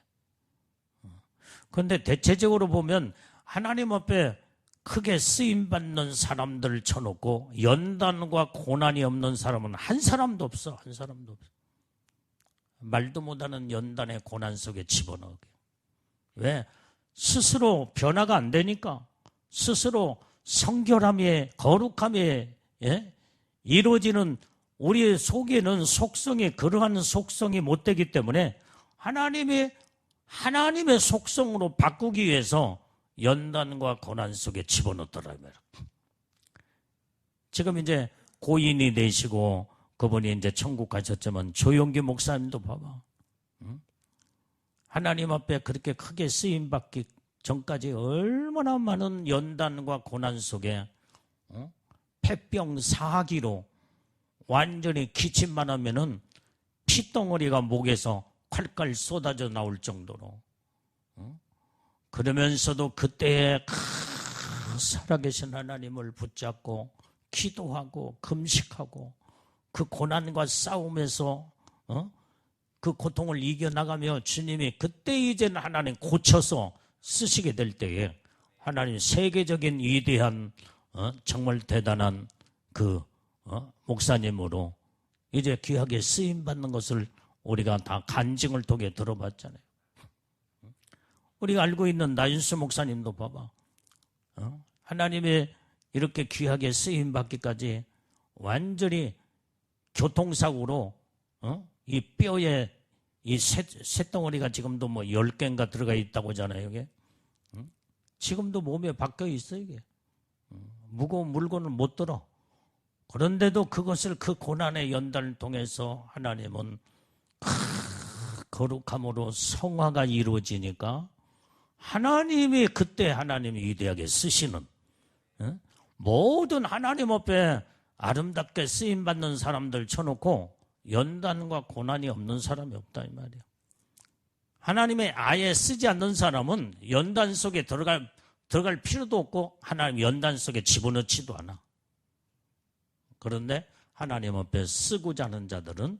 그런데 대체적으로 보면 하나님 앞에 크게 쓰임받는 사람들을 쳐놓고 연단과 고난이 없는 사람은 한 사람도 없어. 한 사람도 없어. 말도 못하는 연단의 고난 속에 집어넣게. 왜? 스스로 변화가 안 되니까. 스스로 성결함에 거룩함에 이루어지는 우리의 속에는 속성이, 그러한 속성이 못 되기 때문에 하나님의 하나님의 속성으로 바꾸기 위해서 연단과 고난 속에 집어넣더라. 지금 이제 고인이 되시고 그분이 이제 천국 가셨지만 조용기 목사님도 봐봐. 하나님 앞에 그렇게 크게 쓰임받기 전까지 얼마나 많은 연단과 고난 속에 폐병 사기로 완전히 기침만 하면은 피덩어리가 목에서 콸콸 쏟아져 나올 정도로 그러면서도 그때에 살아계신 하나님을 붙잡고 기도하고 금식하고 그 고난과 싸움에서 그 고통을 이겨나가며 주님이 그때 이제는 하나님 고쳐서 쓰시게 될 때에 하나님 세계적인 위대한 정말 대단한 그 목사님으로 이제 귀하게 쓰임받는 것을 우리가 다 간증을 통해 들어봤잖아요. 우리가 알고 있는 나윤수 목사님도 봐봐. 하나님의 이렇게 귀하게 쓰임받기까지 완전히 교통사고로 이 뼈에 이 쇳덩어리가 지금도 뭐 10개인가 들어가 있다고 하잖아요. 이게 지금도 몸에 박혀 있어요. 이게 무거운 물건을 못 들어. 그런데도 그것을 그 고난의 연단을 통해서 하나님은 거룩함으로 성화가 이루어지니까 하나님이 그때 하나님이 위대하게 쓰시는 모든 하나님 앞에 아름답게 쓰임받는 사람들 쳐놓고 연단과 고난이 없는 사람이 없다 이 말이야. 하나님의 아예 쓰지 않는 사람은 연단 속에 들어갈 필요도 없고 하나님 연단 속에 집어넣지도 않아. 그런데 하나님 앞에 쓰고자 하는 자들은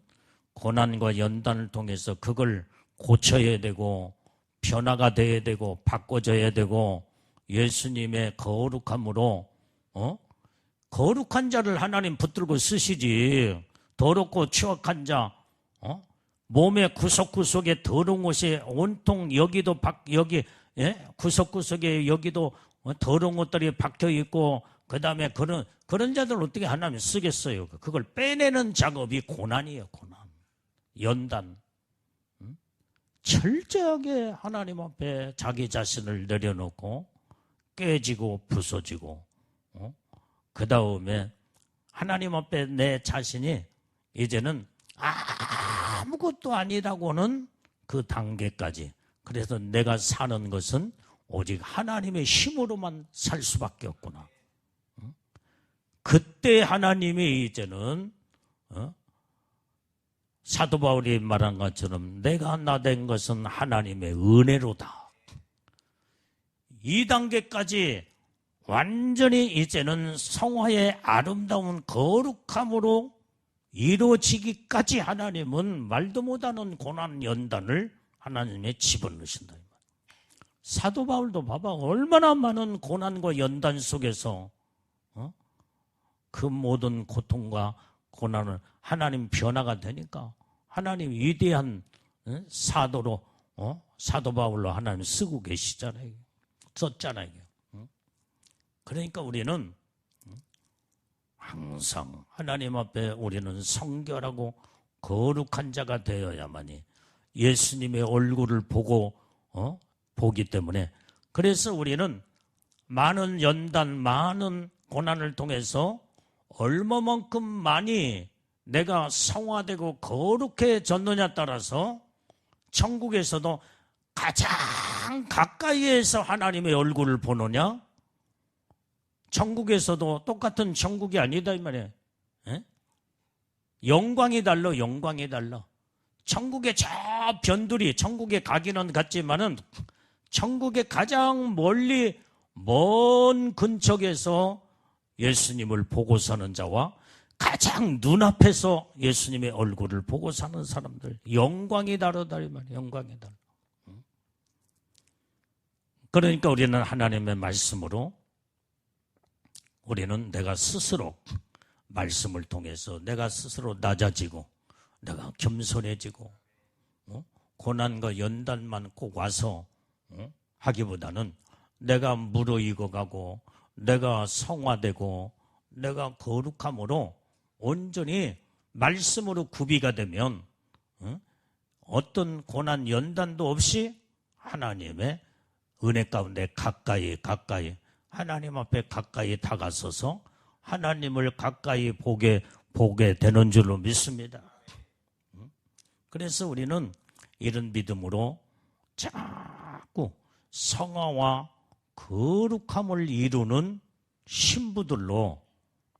고난과 연단을 통해서 그걸 고쳐야 되고 변화가 돼야 되고 바꿔져야 되고 예수님의 거룩함으로 거룩한 자를 하나님 붙들고 쓰시지 더럽고 추악한 자 몸의 구석구석에 더러운 것이 온통 여기도 여기 구석구석에 여기도 더러운 것들이 박혀 있고 그 다음에 그런 자들 어떻게 하나님 쓰겠어요? 그걸 빼내는 작업이 고난이에요. 고난, 연단. 철저하게 하나님 앞에 자기 자신을 내려놓고 깨지고 부서지고 그 다음에 하나님 앞에 내 자신이 이제는 아무것도 아니라고는 그 단계까지. 그래서 내가 사는 것은 오직 하나님의 힘으로만 살 수밖에 없구나. 그때 하나님이 이제는 사도 바울이 말한 것처럼 내가 나 된 것은 하나님의 은혜로다. 이 단계까지 완전히 이제는 성화의 아름다운 거룩함으로 이루어지기까지 하나님은 말도 못하는 고난 연단을 하나님의 집어넣으신다. 사도 바울도 봐봐. 얼마나 많은 고난과 연단 속에서 그 모든 고통과 고난을 하나님 변화가 되니까 하나님 위대한 사도로 사도 바울로 하나님 쓰고 계시잖아요. 썼잖아요. 그러니까 우리는 항상 하나님 앞에 우리는 성결하고 거룩한 자가 되어야만이 예수님의 얼굴을 보기 때문에 그래서 우리는 많은 연단, 많은 고난을 통해서 얼마만큼 많이 내가 성화되고 거룩해졌느냐에 따라서 천국에서도 가장 가까이에서 하나님의 얼굴을 보느냐? 천국에서도 똑같은 천국이 아니다 이 말이에요. 영광이 달라, 영광이 달라. 천국의 저 변두리, 천국에 가기는 같지만은 천국의 가장 멀리 먼 근처에서 예수님을 보고 사는 자와 가장 눈앞에서 예수님의 얼굴을 보고 사는 사람들 영광이 다르다 이 말이에요. 영광이 다르다. 그러니까 우리는 하나님의 말씀으로 우리는 내가 스스로 말씀을 통해서 내가 스스로 낮아지고 내가 겸손해지고 고난과 연단만 꼭 와서 하기보다는 내가 무르익어가고 내가 성화되고 내가 거룩함으로 온전히 말씀으로 구비가 되면 어떤 고난 연단도 없이 하나님의 은혜 가운데 가까이 하나님 앞에 가까이 다가서서 하나님을 가까이 보게 되는 줄로 믿습니다. 그래서 우리는 이런 믿음으로 자꾸 성화와 거룩함을 이루는 신부들로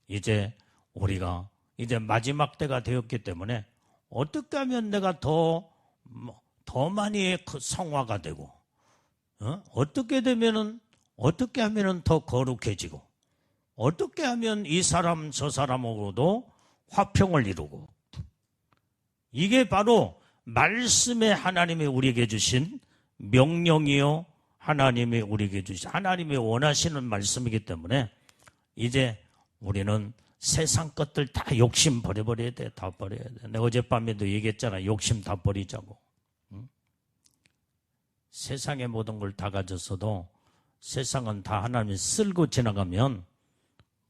이제 우리가 이제 마지막 때가 되었기 때문에 어떻게 하면 내가 더 많이 성화가 되고 어떻게 하면은 더 거룩해지고 어떻게 하면 이 사람 저 사람하고도 화평을 이루고 이게 바로 말씀에 하나님이 우리에게 주신 명령이요 하나님이 우리에게 주신 하나님이 원하시는 말씀이기 때문에 이제 우리는 세상 것들 다 욕심 버려야 돼. 다 버려야 돼. 내가 어젯밤에도 얘기했잖아. 욕심 다 버리자고. 세상의 모든 걸 다 가졌어도 세상은 다 하나님이 쓸고 지나가면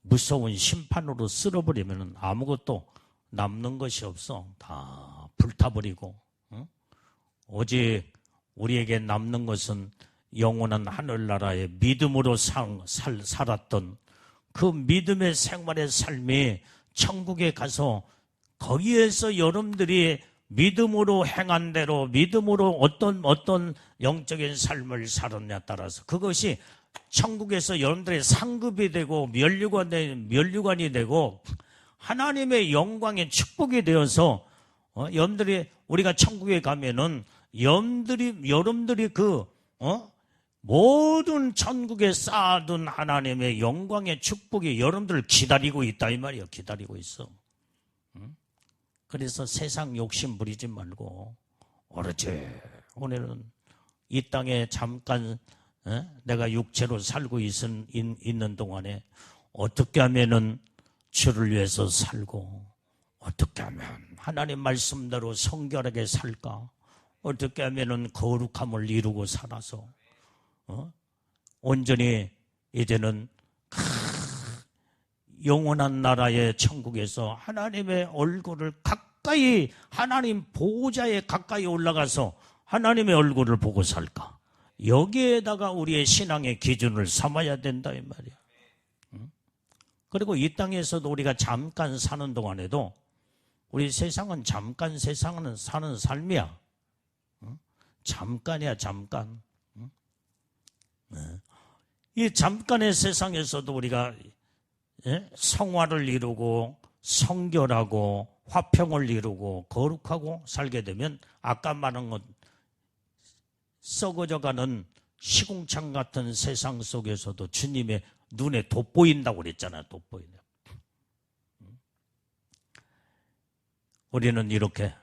무서운 심판으로 쓸어버리면 아무것도 남는 것이 없어. 다 불타버리고. 오직 우리에게 남는 것은 영원한 하늘나라의 믿음으로 살았던 그 믿음의 생활의 삶이 천국에 가서 거기에서 여러분들이 믿음으로 행한 대로 믿음으로 어떤 영적인 삶을 살았냐에 따라서 그것이 천국에서 여러분들의 상급이 되고 면류관이 되고 하나님의 영광의 축복이 되어서 여러분들이 우리가 천국에 가면은 여러분들이 모든 천국에 쌓아둔 하나님의 영광의 축복이 여러분들을 기다리고 있다 이 말이에요. 기다리고 있어. 그래서 세상 욕심 부리지 말고 오로지 오늘은 이 땅에 잠깐 내가 육체로 살고 있는 동안에 어떻게 하면은 주를 위해서 살고 어떻게 하면 하나님 말씀대로 성결하게 살까 어떻게 하면은 거룩함을 이루고 살아서 온전히 이제는 영원한 나라의 천국에서 하나님의 얼굴을 가까이 하나님 보호자에 가까이 올라가서 하나님의 얼굴을 보고 살까 여기에다가 우리의 신앙의 기준을 삼아야 된다 이 말이야. 그리고 이 땅에서도 우리가 잠깐 사는 동안에도 우리 세상은 잠깐 세상은 사는 삶이야. 잠깐이야 잠깐. 이 잠깐의 세상에서도 우리가 성화를 이루고 성결하고 화평을 이루고 거룩하고 살게 되면 아까 말한 것 썩어져가는 시궁창 같은 세상 속에서도 주님의 눈에 돋보인다고 그랬잖아요. 돋보인다. 우리는 이렇게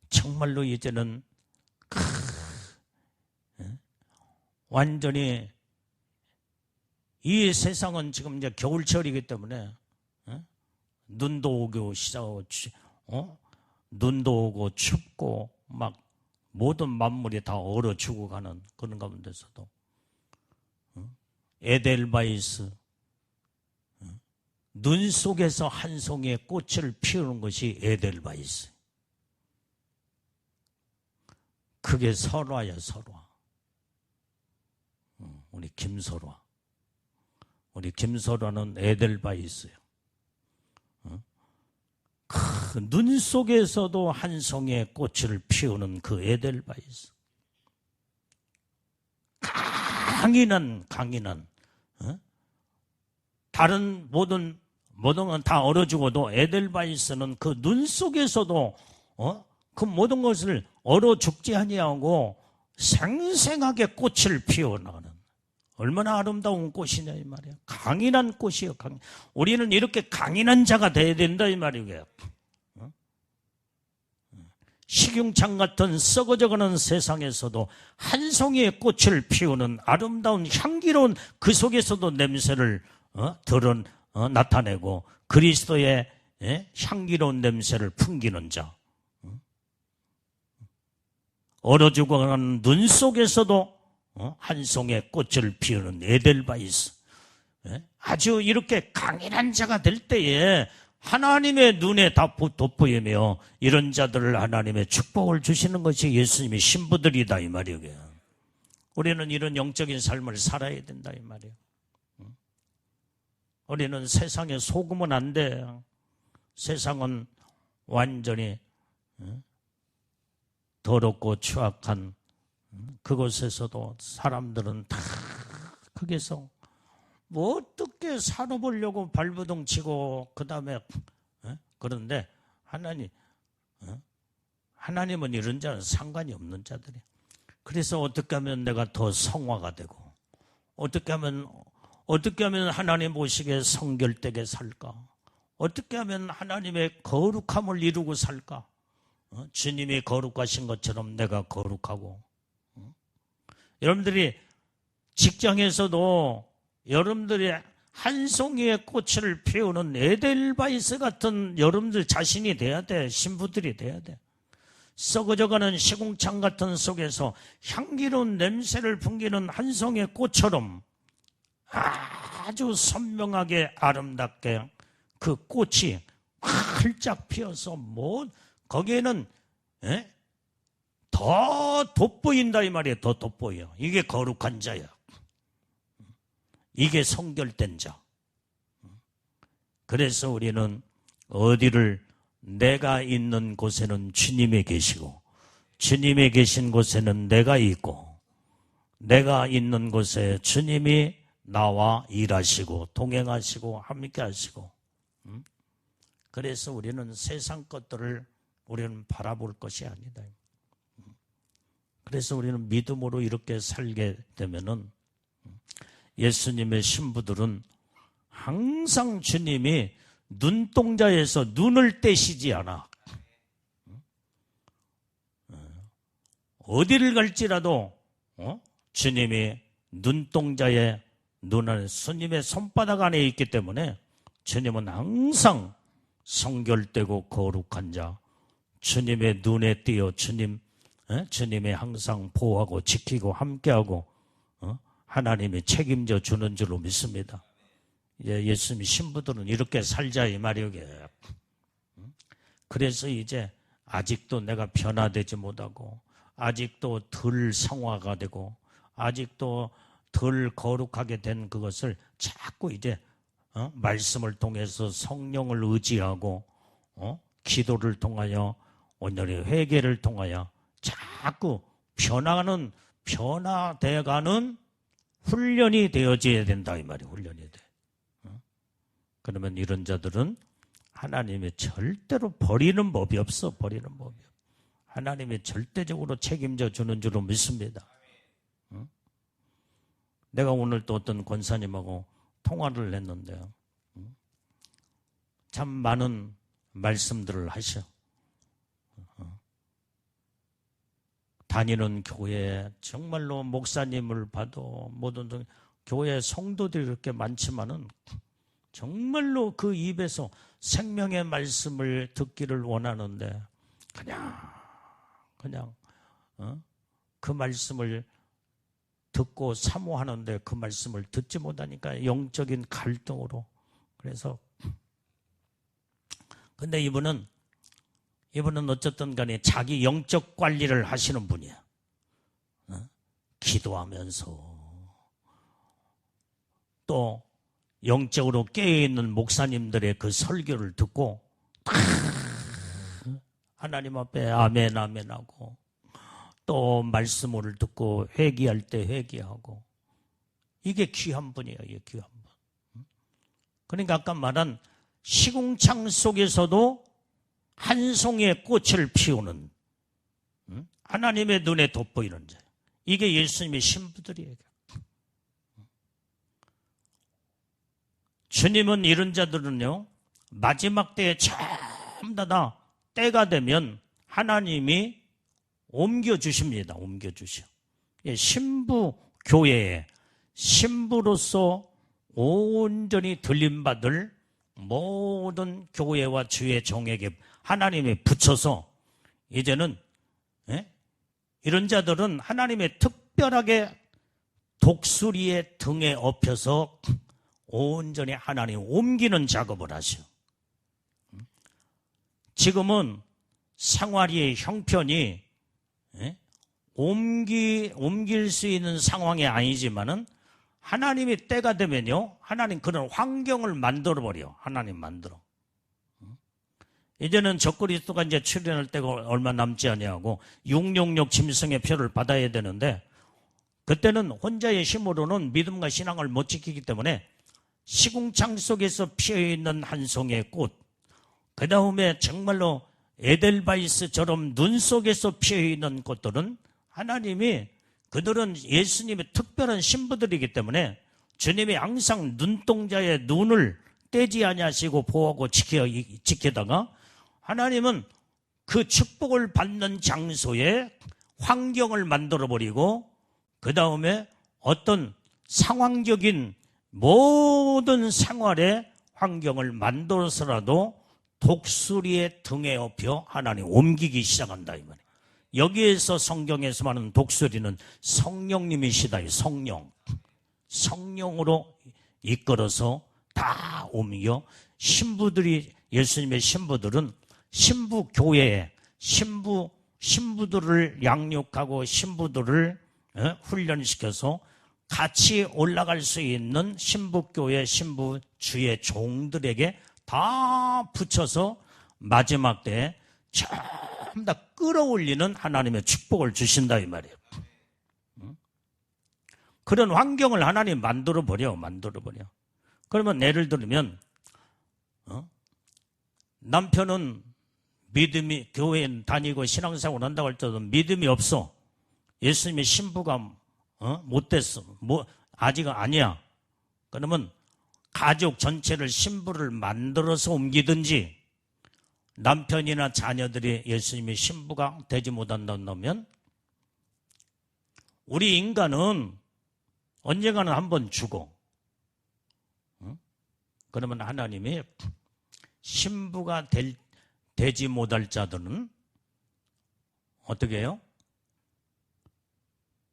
정말로 이제는 완전히 이 세상은 지금 이제 겨울철이기 때문에 눈도 오고 눈도 오고 춥고 막 모든 만물이 다 얼어 죽어가는 그런 가운데서도 에델바이스 눈 속에서 한 송이의 꽃을 피우는 것이 에델바이스. 그게 설화야 설화. 우리 김설화. 우리 김설화는 에델바이스예요. 그 눈 속에서도 한 송이의 꽃을 피우는 그 에델바이스. 강인한 다른 모든 건 다 얼어 죽어도 에델바이스는 그 눈 속에서도 그 모든 것을 얼어 죽지 아니하고 생생하게 꽃을 피워나가는 얼마나 아름다운 꽃이냐 이 말이야. 강인한 꽃이요. 우리는 이렇게 강인한 자가 돼야 된다 이 말이에요. 식용창 같은 썩어져가는 세상에서도 한 송이의 꽃을 피우는 아름다운 향기로운 그 속에서도 냄새를 나타내고 그리스도의 향기로운 냄새를 풍기는 자. 얼어 죽어가는 눈 속에서도 한 송이의 꽃을 피우는 에델바이스. 아주 이렇게 강인한 자가 될 때에 하나님의 눈에 다 돋보이며 이런 자들을 하나님의 축복을 주시는 것이 예수님의 신부들이다 이 말이에요. 우리는 이런 영적인 삶을 살아야 된다 이 말이에요. 우리는 세상에 속으면 안 돼. 세상은 완전히 더럽고 추악한 그곳에서도 사람들은 다 거기서 뭐 어떻게 살아보려고 발버둥 치고 그 다음에 그런데 하나님은 이런 자는 상관이 없는 자들이에요. 그래서 어떻게 하면 내가 더 성화가 되고 어떻게 하면 하나님 보시기에 성결되게 살까? 어떻게 하면 하나님의 거룩함을 이루고 살까? 주님이 거룩하신 것처럼 내가 거룩하고. 여러분들이 직장에서도 여러분들이 한 송이의 꽃을 피우는 에델바이스 같은 여러분들 자신이 돼야 돼. 신부들이 돼야 돼. 썩어져가는 시궁창 같은 속에서 향기로운 냄새를 풍기는 한 송이의 꽃처럼 아주 선명하게 아름답게 그 꽃이 활짝 피어서 거기에는 더 돋보인다 이 말이에요. 더 돋보여. 이게 거룩한 자야. 이게 성결된 자. 그래서 우리는 어디를 내가 있는 곳에는 주님이 계시고 주님이 계신 곳에는 내가 있고 내가 있는 곳에 주님이 나와 일하시고 동행하시고 함께 하시고 그래서 우리는 세상 것들을 우리는 바라볼 것이 아니다. 그래서 우리는 믿음으로 이렇게 살게 되면은 예수님의 신부들은 항상 주님이 눈동자에서 눈을 떼시지 않아. 어디를 갈지라도 주님이 눈동자에 눈 안에 주님의 손바닥 안에 있기 때문에 주님은 항상 성결되고 거룩한 자, 주님의 눈에 띄어 주님이 항상 보호하고 지키고 함께하고 하나님이 책임져 주는 줄로 믿습니다. 예수님 신부들은 이렇게 살자 이 말이에요. 그래서 이제 아직도 내가 변화되지 못하고 아직도 덜 성화가 되고 아직도 덜 거룩하게 된 그것을 자꾸 이제 말씀을 통해서 성령을 의지하고 기도를 통하여 온전히 회개를 통하여 자꾸 변화되어가는 훈련이 되어져야 된다 이 말이에요. 훈련이 돼. 그러면 이런 자들은 하나님이 절대로 버리는 법이 없어. 버리는 법이 없어. 하나님이 절대적으로 책임져 주는 줄로 믿습니다. 내가 오늘 또 어떤 권사님하고 통화를 했는데요. 참 많은 말씀들을 하셔. 다니는 교회에 정말로 목사님을 봐도 모든 교회 성도들이 그렇게 많지만은 정말로 그 입에서 생명의 말씀을 듣기를 원하는데 그냥 그 말씀을 듣고 사모하는데 그 말씀을 듣지 못하니까 영적인 갈등으로. 그래서 근데 이분은 어쨌든 간에 자기 영적 관리를 하시는 분이야. 기도하면서 또 영적으로 깨어있는 목사님들의 그 설교를 듣고 하나님 앞에 아멘 아멘 하고 또 말씀을 듣고 회개할 때 회개하고 이게 귀한 분이에요. 이게 귀한 분. 그러니까 아까 말한 시궁창 속에서도 한 송이의 꽃을 피우는 하나님의 눈에 돋보이는 자. 이게 예수님의 신부들이에요. 주님은 이런 자들은요 마지막 때에 전부 다 때가 되면 하나님이 옮겨주십니다. 옮겨주셔. 신부 교회에 신부로서 온전히 들림받을 모든 교회와 주의 종에게 하나님이 붙여서 이제는 이런 자들은 하나님의 특별하게 독수리의 등에 업혀서 온전히 하나님 옮기는 작업을 하셔. 지금은 생활의 형편이 옮길 수 있는 상황이 아니지만은 하나님이 때가 되면요, 하나님 그런 환경을 만들어버려. 하나님 만들어. 이제는 적그리스도가 이제 출현할 때가 얼마 남지 아니하고 666 짐승의 표를 받아야 되는데, 그때는 혼자의 힘으로는 믿음과 신앙을 못 지키기 때문에 시궁창 속에서 피어있는 한 송이의 꽃, 그 다음에 정말로 에델바이스처럼 눈 속에서 피어있는 꽃들은 하나님이, 그들은 예수님의 특별한 신부들이기 때문에 주님이 항상 눈동자의 눈을 떼지 아니하시고 보호하고 지키다가 하나님은 그 축복을 받는 장소에 환경을 만들어버리고, 그 다음에 어떤 상황적인 모든 생활의 환경을 만들어서라도 독수리의 등에 업혀 하나님 옮기기 시작한다 이 말이에요. 여기에서 성경에서 말하는 독수리는 성령님이시다. 성령. 성령으로 이끌어서 다 옮겨. 신부들이, 예수님의 신부들은 신부 교회에 신부들을 양육하고 신부들을 훈련시켜서 같이 올라갈 수 있는 신부교회 신부주의 종들에게 다 붙여서 마지막 때에 전부 다 끌어올리는 하나님의 축복을 주신다 이 말이에요. 그런 환경을 하나님 만들어버려. 그러면 예를 들면 남편은 믿음이, 교회 다니고 신앙생활 한다고 할 때도 믿음이 없어. 예수님의 신부가 못 됐어. 아직 아니야. 그러면 가족 전체를 신부를 만들어서 옮기든지, 남편이나 자녀들이 예수님의 신부가 되지 못한다면, 우리 인간은 언젠가는 한번 죽어. 그러면 하나님이 신부가 되지 못할 자들은 어떻게 해요?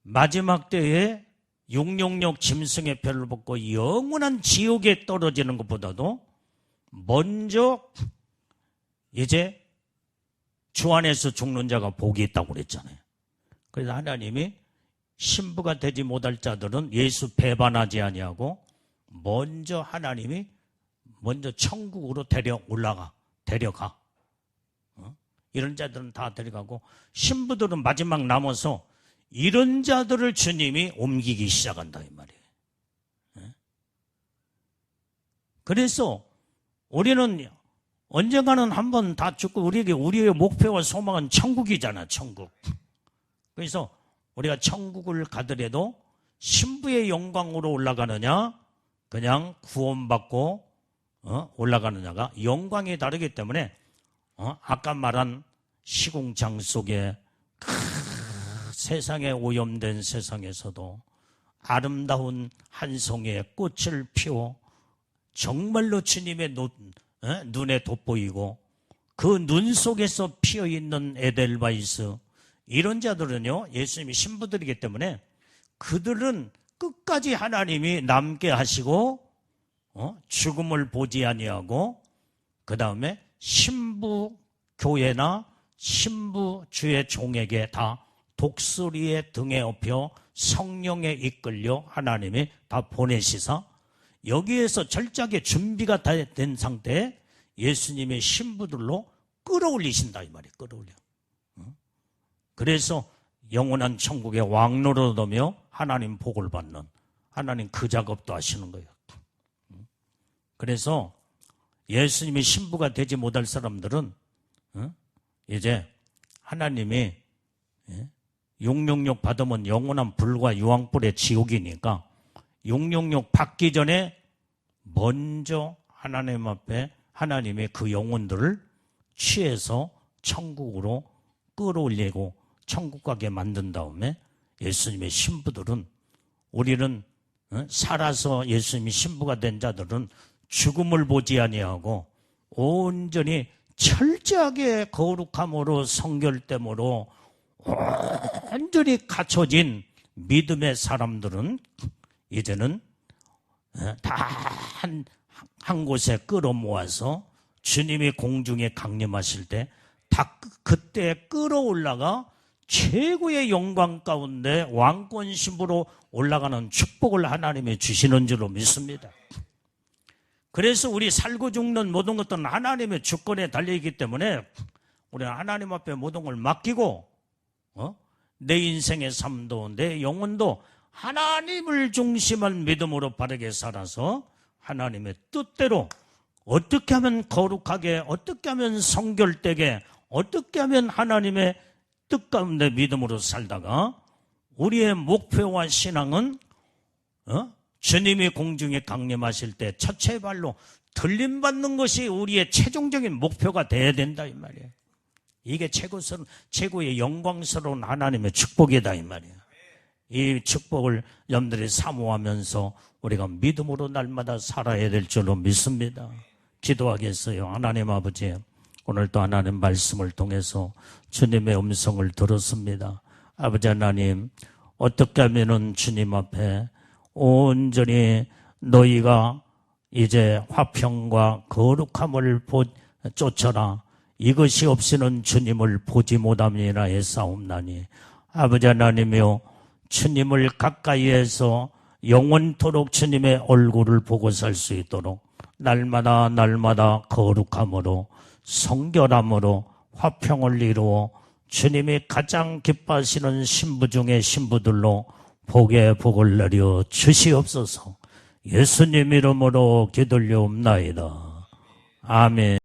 마지막 때에 666 짐승의 표를 받고 영원한 지옥에 떨어지는 것보다도 먼저 이제 주 안에서 죽는 자가 복이 있다고 그랬잖아요. 그래서 하나님이 신부가 되지 못할 자들은 예수 배반하지 아니하고 하나님이 먼저 천국으로 데려가. 이런 자들은 다 데려가고, 신부들은 마지막 남아서 이런 자들을 주님이 옮기기 시작한다 이 말이에요. 그래서 우리는 언젠가는 한번 다 죽고, 우리의 목표와 소망은 천국이잖아, 천국. 그래서 우리가 천국을 가더라도 신부의 영광으로 올라가느냐, 그냥 구원받고 올라가느냐가 영광이 다르기 때문에 아까 말한 시궁창 속에 세상에 오염된 세상에서도 아름다운 한 송이의 꽃을 피워 정말로 주님의 눈에 돋보이고, 그 눈 속에서 피어있는 에델바이스, 이런 자들은요, 예수님이 신부들이기 때문에 그들은 끝까지 하나님이 남게 하시고 죽음을 보지 아니하고, 그 다음에 신부 교회나 신부 주의 종에게 다 독수리의 등에 업혀 성령에 이끌려 하나님이 다 보내시사, 여기에서 철저하게 준비가 다 된 상태에 예수님의 신부들로 끌어올리신다 이 말이에요. 끌어올려. 그래서 영원한 천국의 왕노릇하며 하나님 복을 받는, 하나님 그 작업도 하시는 거예요. 그래서 예수님이 신부가 되지 못할 사람들은 이제 하나님이 666 받으면 영원한 불과 유황불의 지옥이니까 666 받기 전에 먼저 하나님 앞에 하나님의 그 영혼들을 취해서 천국으로 끌어올리고 천국 가게 만든 다음에, 예수님의 신부들은, 우리는 살아서 예수님이 신부가 된 자들은 죽음을 보지 아니하고 온전히 철저하게 거룩함으로 성결됨으로 완전히 갖춰진 믿음의 사람들은 이제는 다 한 곳에 끌어모아서 주님이 공중에 강림하실 때 다 그때 끌어올라가 최고의 영광 가운데 왕권 신부로 올라가는 축복을 하나님이 주시는 줄로 믿습니다. 그래서 우리 살고 죽는 모든 것들은 하나님의 주권에 달려있기 때문에 우리는 하나님 앞에 모든 걸 맡기고 내 인생의 삶도 내 영혼도 하나님을 중심한 믿음으로 바르게 살아서 하나님의 뜻대로 어떻게 하면 거룩하게, 어떻게 하면 성결되게, 어떻게 하면 하나님의 뜻 가운데 믿음으로 살다가 우리의 목표와 신앙은 주님이 공중에 강림하실 때 첫째 발로 들림받는 것이 우리의 최종적인 목표가 돼야 된다 이 말이에요. 이게 최고의 영광스러운 하나님의 축복이다 이 말이에요. 이 축복을 여러분들이 사모하면서 우리가 믿음으로 날마다 살아야 될 줄로 믿습니다. 기도하겠어요. 하나님 아버지, 오늘도 하나님 말씀을 통해서 주님의 음성을 들었습니다. 아버지 하나님, 어떻게 하면은 주님 앞에 온전히 너희가 이제 화평과 거룩함을 쫓아라. 이것이 없이는 주님을 보지 못함이라 했사옵나니 아버지 하나님이여, 주님을 가까이에서 영원토록 주님의 얼굴을 보고 살 수 있도록 날마다 거룩함으로 성결함으로 화평을 이루어 주님이 가장 기뻐하시는 신부 중의 신부들로 복의 복을 내려 주시옵소서. 예수님 이름으로 기도올리옵나이다. 아멘.